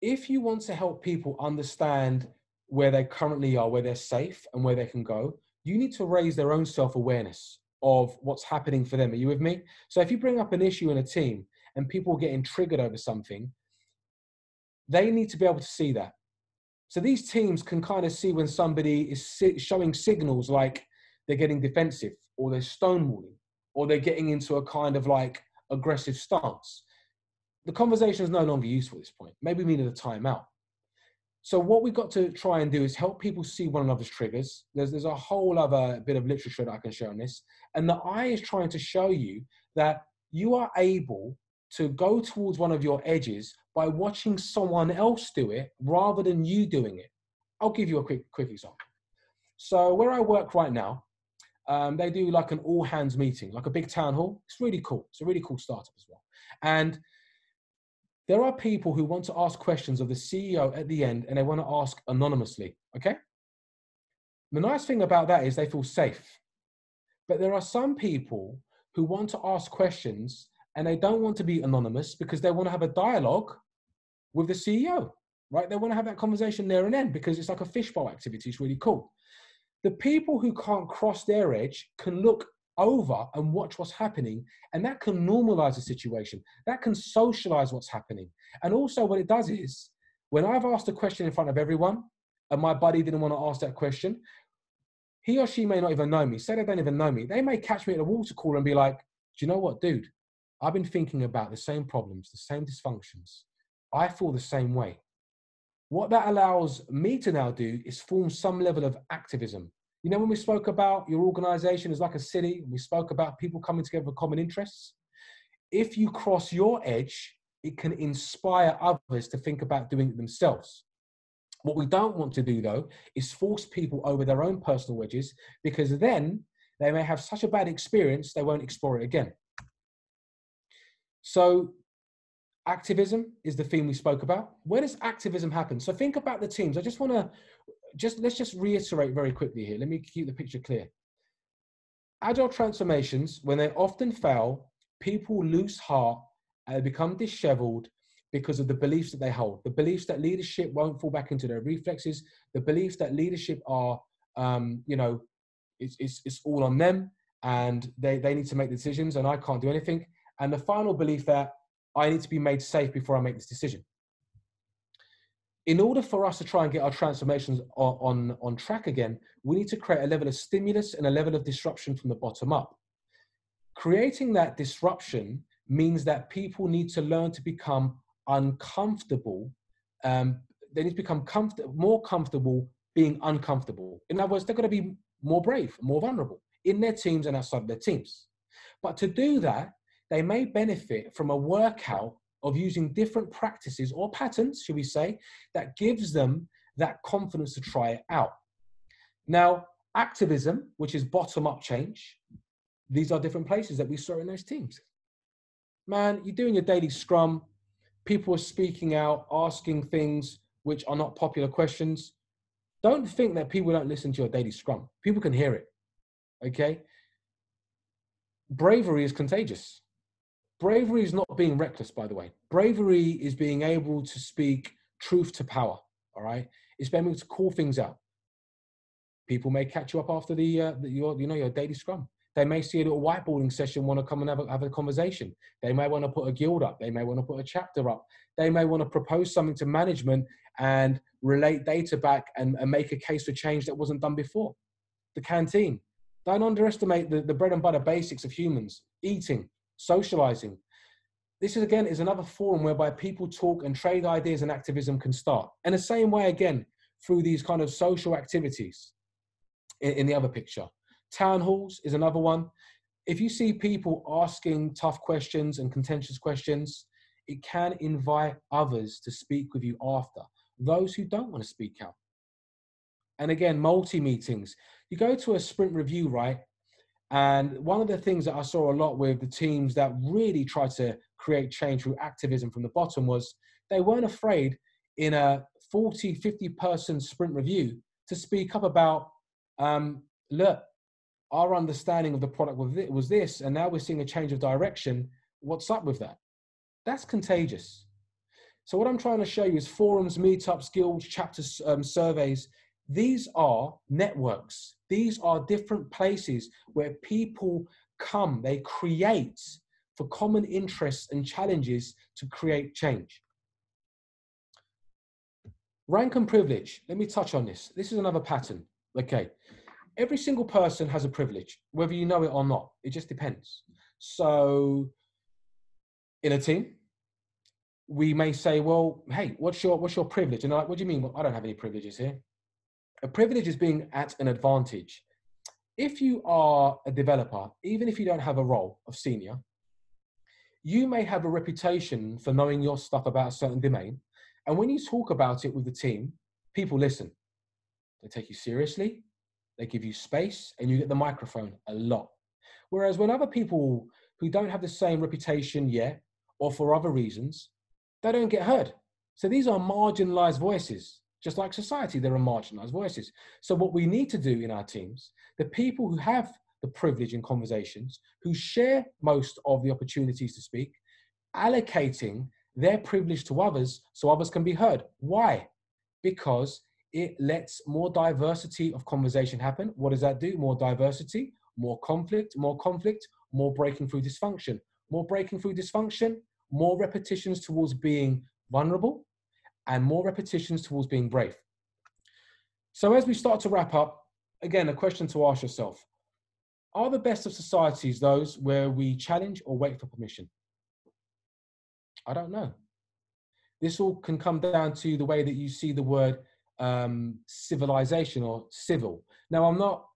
C: if you want to help people understand where they currently are, where they're safe and where they can go, you need to raise their own self-awareness of what's happening for them. Are you with me? So if you bring up an issue in a team and people are getting triggered over something, they need to be able to see that. So these teams can kind of see when somebody is showing signals like they're getting defensive or they're stonewalling or they're getting into a kind of like aggressive stance. The conversation is no longer useful at this point. Maybe we need a timeout. So what we've got to try and do is help people see one another's triggers. There's a whole other bit of literature that I can show on this. And the eye is trying to show you that you are able to go towards one of your edges by watching someone else do it rather than you doing it. I'll give you a quick example. So where I work right now, they do like an all hands meeting, like a big town hall. It's really cool. It's a really cool startup as well. And there are people who want to ask questions of the CEO at the end and they want to ask anonymously, okay? The nice thing about that is they feel safe. But there are some people who want to ask questions and they don't want to be anonymous because they want to have a dialogue with the CEO, right? They want to have that conversation there and then because it's like a fishbowl activity. It's really cool. The people who can't cross their edge can look over and watch what's happening, and that can normalize the situation. That can socialize what's happening. And also what it does is, when I've asked a question in front of everyone and my buddy didn't want to ask that question, he or she may not even know me. Say they don't even know me. They may catch me at a water cooler and be like, do you know what, dude? I've been thinking about the same problems, the same dysfunctions. I feel the same way. What that allows me to now do is form some level of activism. You know, when we spoke about your organization is like a city, we spoke about people coming together with common interests. If you cross your edge, it can inspire others to think about doing it themselves. What we don't want to do, though, is force people over their own personal edges, because then they may have such a bad experience, they won't explore it again. So activism is the theme we spoke about. Where does activism happen? So think about the teams. I just want to let's just reiterate very quickly here. Let me keep the picture clear. Agile transformations, when they often fail, people lose heart and become disheveled because of the beliefs that they hold. The beliefs that leadership won't fall back into their reflexes. The beliefs that leadership are, it's all on them and they need to make decisions and I can't do anything. And the final belief that I need to be made safe before I make this decision. In order for us to try and get our transformations on track again, we need to create a level of stimulus and a level of disruption from the bottom up. Creating that disruption means that people need to learn to become uncomfortable they need to become more comfortable being uncomfortable. In other words, they're going to be more brave, more vulnerable in their teams and outside of their teams. But to do that, they may benefit from a workout of using different practices or patterns, should we say, that gives them that confidence to try it out. Now, activism, which is bottom-up change, these are different places that we saw in those teams. Man, you're doing your daily scrum, people are speaking out, asking things which are not popular questions. Don't think that people don't listen to your daily scrum. People can hear it, okay? Bravery is contagious. Bravery is not being reckless, by the way. Bravery is being able to speak truth to power, all right? It's being able to call things out. People may catch you up after your daily scrum. They may see a little whiteboarding session, want to come and have a conversation. They may want to put a guild up. They may want to put a chapter up. They may want to propose something to management and relate data back and make a case for change that wasn't done before. The canteen. Don't underestimate the bread and butter basics of humans. Eating, socializing. This is another forum whereby people talk and trade ideas and activism can start. And the same way, again, through these kind of social activities in the other picture. Town halls is another one. If you see people asking tough questions and contentious questions, it can invite others to speak with you after, those who don't want to speak out. And again, multi-meetings. You go to a sprint review, right? And one of the things that I saw a lot with the teams that really tried to create change through activism from the bottom was they weren't afraid in a 40, 50 person sprint review to speak up about, look, our understanding of the product was this, and now we're seeing a change of direction. What's up with that? That's contagious. So what I'm trying to show you is forums, meetups, guilds, chapters, surveys. These are networks. These are different places where people come, they create for common interests and challenges to create change. Rank and privilege. Let me touch on this. This is another pattern. Okay. Every single person has a privilege, whether you know it or not. It just depends. So in a team, we may say, well, hey, what's your privilege? And they're like, what do you mean? Well, I don't have any privileges here. A privilege is being at an advantage. If you are a developer, even if you don't have a role of senior, you may have a reputation for knowing your stuff about a certain domain. And when you talk about it with the team, people listen. They take you seriously. They give you space and you get the microphone a lot. Whereas when other people who don't have the same reputation yet, or for other reasons, they don't get heard. So these are marginalized voices. Just like society, there are marginalized voices. So what we need to do in our teams, the people who have the privilege in conversations, who share most of the opportunities to speak, allocating their privilege to others so others can be heard. Why? Because it lets more diversity of conversation happen. What does that do? More diversity, more conflict, more breaking through dysfunction. More breaking through dysfunction, more repetitions towards being vulnerable, and more repetitions towards being brave. So as we start to wrap up, again, a question to ask yourself. Are the best of societies those where we challenge or wait for permission? I don't know. This all can come down to the way that you see the word civilization or civil. Now, I'm not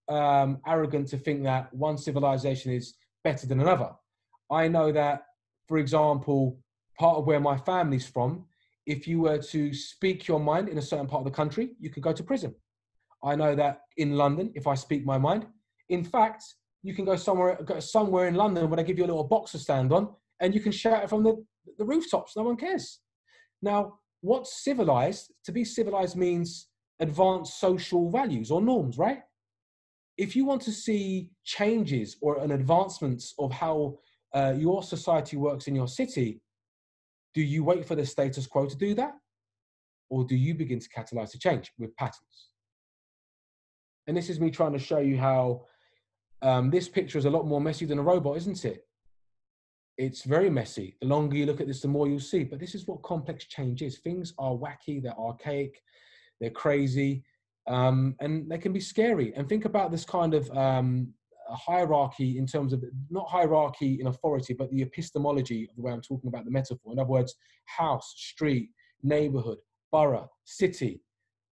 C: arrogant to think that one civilization is better than another. I know that, for example, part of where my family's from, if you were to speak your mind in a certain part of the country, you could go to prison. I know that in London, if I speak my mind, in fact, you can go somewhere in London where they give you a little box to stand on and you can shout it from the rooftops. No one cares. Now, what's civilized? To be civilized means advanced social values or norms, right? If you want to see changes or an advancement of how your society works in your city, do you wait for the status quo to do that? Or do you begin to catalyze the change with patterns? And this is me trying to show you how this picture is a lot more messy than a robot, isn't it? It's very messy. The longer you look at this, the more you'll see. But this is what complex change is. Things are wacky, they're archaic, they're crazy, and they can be scary. And think about this kind of a hierarchy in terms of, not hierarchy in authority, but the epistemology of the way I'm talking about the metaphor. In other words, house, street, neighborhood, borough, city.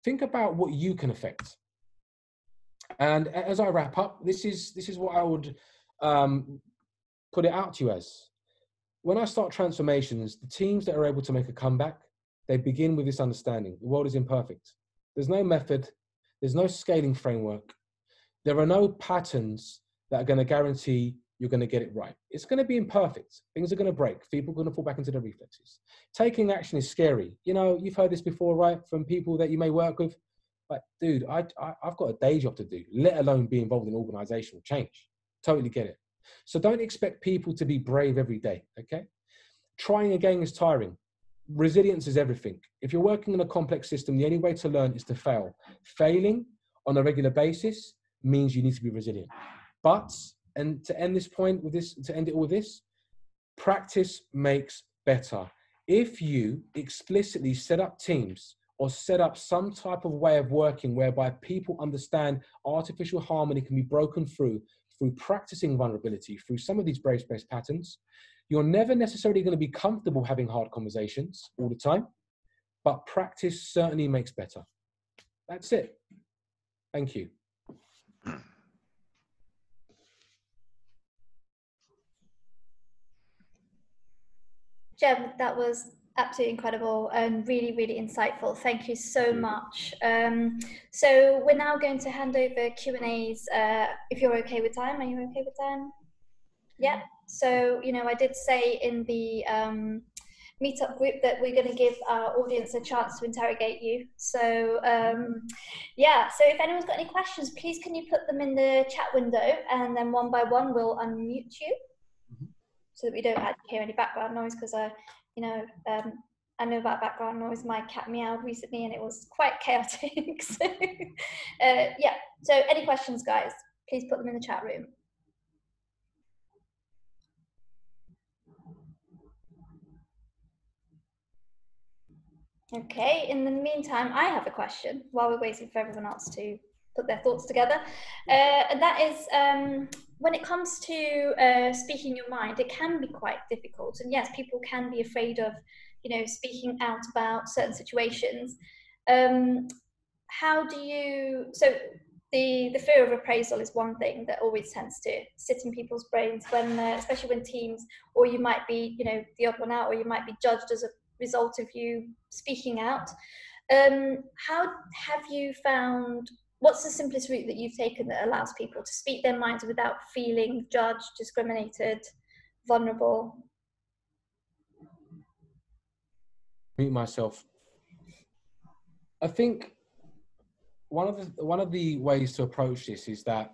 C: Think about what you can affect. And as I wrap up, this is what I would put it out to you as. When I start transformations, the teams that are able to make a comeback, they begin with this understanding. The world is imperfect. There's no method. There's no scaling framework. There are no patterns that are going to guarantee you're going to get it right. It's going to be imperfect. Things are going to break. People are going to fall back into their reflexes. Taking action is scary. You know, you've heard this before, right? From people that you may work with. Like, dude, I've got a day job to do, let alone be involved in organizational change. Totally get it. So don't expect people to be brave every day, okay? Trying again is tiring. Resilience is everything. If you're working in a complex system, the only way to learn is to fail. Failing on a regular basis means you need to be resilient. But, and to end this point with this, to end it all with this, practice makes better. If you explicitly set up teams or set up some type of way of working whereby people understand artificial harmony can be broken through practicing vulnerability, through some of these brave-based patterns, you're never necessarily going to be comfortable having hard conversations all the time, but practice certainly makes better. That's it. Thank you.
A: Jem, that was absolutely incredible and really, really insightful. Thank you so much. So we're now going to hand over Q&As. If you're okay with time, are you okay with time? Yeah. So, you know, I did say in the meetup group that we're going to give our audience a chance to interrogate you. So, yeah. So if anyone's got any questions, please can you put them in the chat window, and then one by one we'll unmute you, so that we don't actually hear any background noise, because you know, I know about background noise. My cat meowed recently and it was quite chaotic. So, yeah. So any questions, guys, please put them in the chat room. Okay, in the meantime, I have a question while we're waiting for everyone else to put their thoughts together. And that is, when it comes to speaking your mind, it can be quite difficult. And yes, people can be afraid of, you know, speaking out about certain situations. How do you, so the fear of appraisal is one thing that always tends to sit in people's brains when, especially when teams, or you might be, you know, the odd one out, or you might be judged as a result of you speaking out. How have you found, what's the simplest route that you've taken that allows people to speak their minds without feeling judged, discriminated, vulnerable?
C: Mute myself. I think one of the ways to approach this is that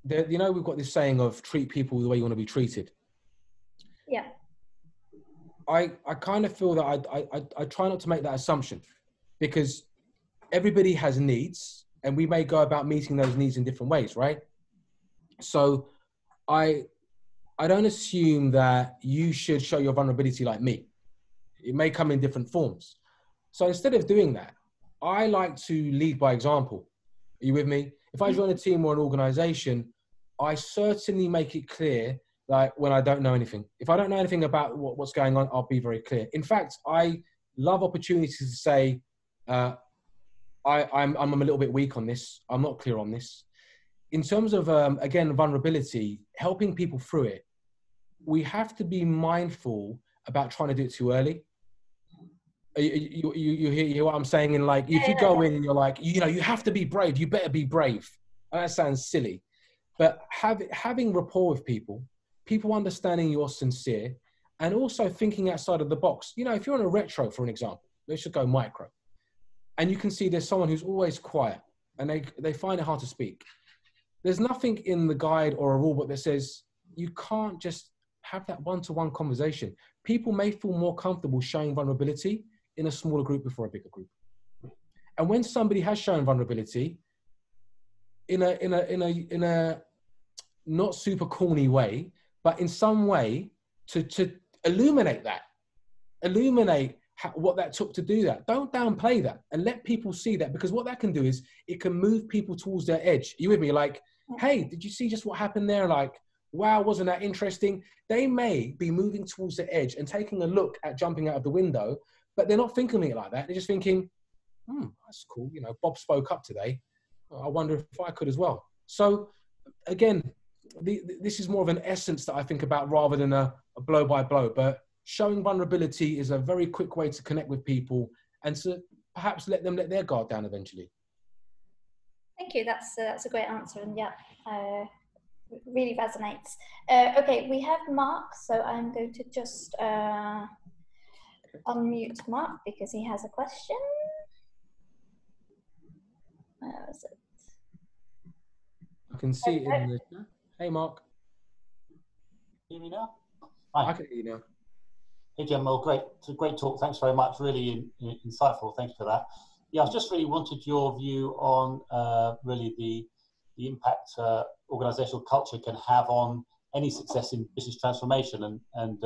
C: you know, we've got this saying of treat people the way you want to be treated.
A: Yeah.
C: I kind of feel that I try not to make that assumption, because everybody has needs and we may go about meeting those needs in different ways, right? So I don't assume that you should show your vulnerability like me. It may come in different forms. So instead of doing that, I like to lead by example. Are you with me? If I join a team or an organization, I certainly make it clear, like, when I don't know anything. If I don't know anything about what's going on, I'll be very clear. In fact, I love opportunities to say, I'm a little bit weak on this. I'm not clear on this. In terms of, again, vulnerability, helping people through it, we have to be mindful about trying to do it too early. You hear what I'm saying? And like, if you go in and you're like, you know, you have to be brave, you better be brave. And that sounds silly. But having rapport with people understanding you're sincere, and also thinking outside of the box. You know, if you're on a retro, for an example, let's just go micro, and you can see there's someone who's always quiet and they find it hard to speak. There's nothing in the guide or a rule book that says you can't just have that one-to-one conversation. People may feel more comfortable showing vulnerability in a smaller group before a bigger group. And when somebody has shown vulnerability in a not super corny way, but in some way to illuminate what that took to do that. Don't downplay that, and let people see that, because what that can do is it can move people towards their edge. Are you with me? Like, hey, did you see just what happened there? Like, wow, wasn't that interesting? They may be moving towards the edge and taking a look at jumping out of the window, but they're not thinking it like that. They're just thinking, that's cool. You know, Bob spoke up today. I wonder if I could as well. So again, this is more of an essence that I think about rather than a blow by blow, but showing vulnerability is a very quick way to connect with people and to perhaps let them let their guard down eventually.
A: Thank you. That's a great answer, and yeah, really resonates. Okay, we have Mark, so I'm going to just unmute Mark because he has a question. Where is it?
C: I can see it in the chat. Hey, Mark.
D: Hear me now? Hi.
C: I can hear you now.
D: Hey, Jem. Well, great. It's a great talk. Thanks very much. Really insightful. Thanks for that. Yeah, I just really wanted your view on really the impact organizational culture can have on any success in business transformation and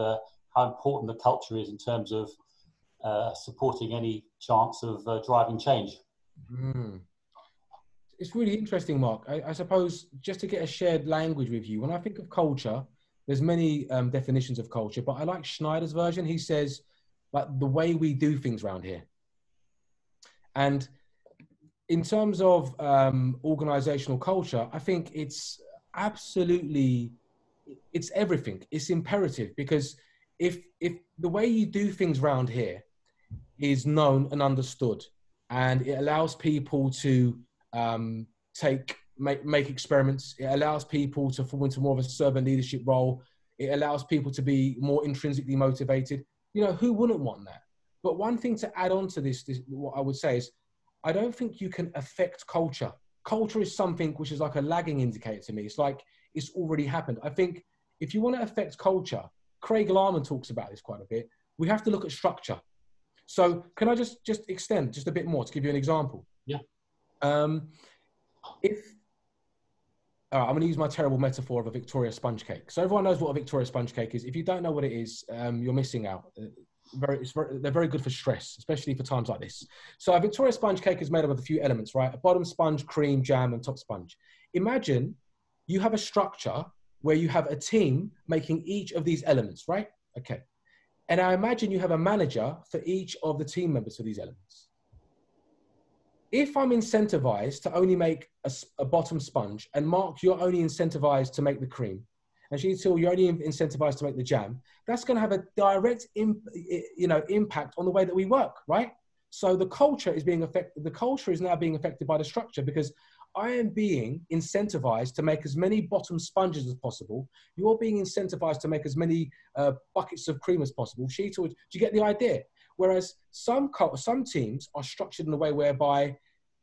D: how important the culture is in terms of supporting any chance of driving change.
C: It's really interesting, Mark. I suppose just to get a shared language with you, when I think of culture, there's many definitions of culture, but I like Schneider's version. He says, like, the way we do things around here. And in terms of organizational culture, I think it's absolutely, it's everything. It's imperative, because if the way you do things around here is known and understood, and it allows people to make experiments, it allows people to fall into more of a servant leadership role, it allows people to be more intrinsically motivated. You know, who wouldn't want that? But one thing to add on to this what I would say is, I don't think you can affect culture. Culture is something which is like a lagging indicator to me. It's like it's already happened. I think if you want to affect culture, Craig Larman talks about this quite a bit, we have to look at structure. So can I just extend just a bit more to give you an example?
D: Yeah.
C: I'm going to use my terrible metaphor of a Victoria sponge cake. So everyone knows what a Victoria sponge cake is. If you don't know what it is, you're missing out. They're very good for stress, especially for times like this. So a Victoria sponge cake is made up of a few elements, right? A bottom sponge, cream, jam, and top sponge. Imagine you have a structure where you have a team making each of these elements, right? Okay. And I imagine you have a manager for each of the team members for these elements. If I'm incentivized to only make a bottom sponge, and Mark, you're only incentivized to make the cream, and Sheetal, you're only incentivized to make the jam, that's going to have a direct impact on the way that we work, right? So the culture is being affected. The culture is now being affected by the structure, because I am being incentivized to make as many bottom sponges as possible. You're being incentivized to make as many buckets of cream as possible. Sheetal, do you get the idea? Whereas some teams are structured in a way whereby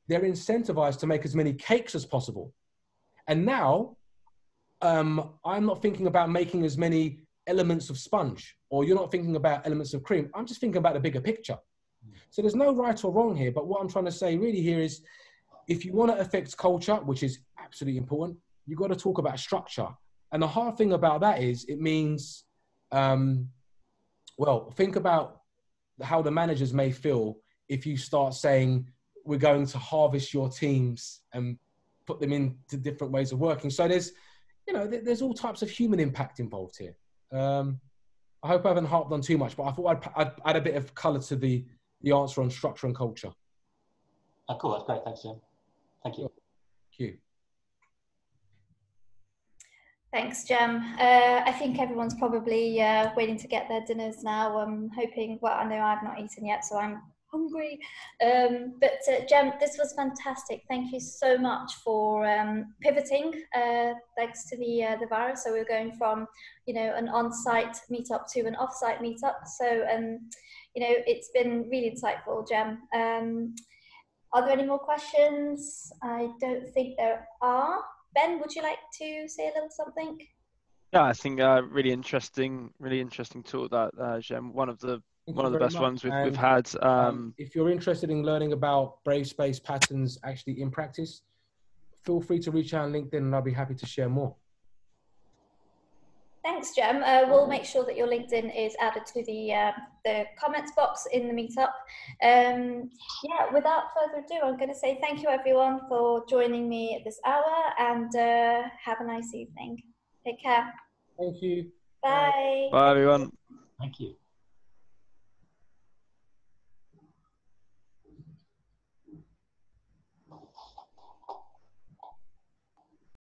C: they're incentivized to make as many cakes as possible. And now I'm not thinking about making as many elements of sponge, or you're not thinking about elements of cream. I'm just thinking about the bigger picture. So there's no right or wrong here. But what I'm trying to say really here is, if you want to affect culture, which is absolutely important, you've got to talk about structure. And the hard thing about that is it means, well, think about how the managers may feel if you start saying, we're going to harvest your teams and put them into different ways of working. So there's, you know, there's all types of human impact involved here. I hope I haven't harped on too much, but I thought I'd add a bit of color to the answer on structure and culture.
D: Oh, cool, that's great, thanks, Jim. Thank you.
C: Thank you.
A: Thanks, Jem. I think everyone's probably waiting to get their dinners now. I'm hoping, well, I know I've not eaten yet, so I'm hungry. But Jem, this was fantastic. Thank you so much for pivoting thanks to the virus. So we're going from, you know, an on-site meetup to an off-site meetup. So, you know, it's been really insightful, Jem. Are there any more questions? I don't think there are. Ben, would you like to say a little something?
B: Yeah, I think really interesting talk that, Jem. One of the best ones we've had.
C: If you're interested in learning about brave space patterns actually in practice, feel free to reach out on LinkedIn, and I'll be happy to share more.
A: Thanks, Jem. We'll make sure that your LinkedIn is added to the comments box in the meetup. Yeah, without further ado, I'm going to say thank you, everyone, for joining me at this hour, and have a nice evening. Take care.
C: Thank you.
A: Bye.
B: Bye, everyone.
D: Thank you.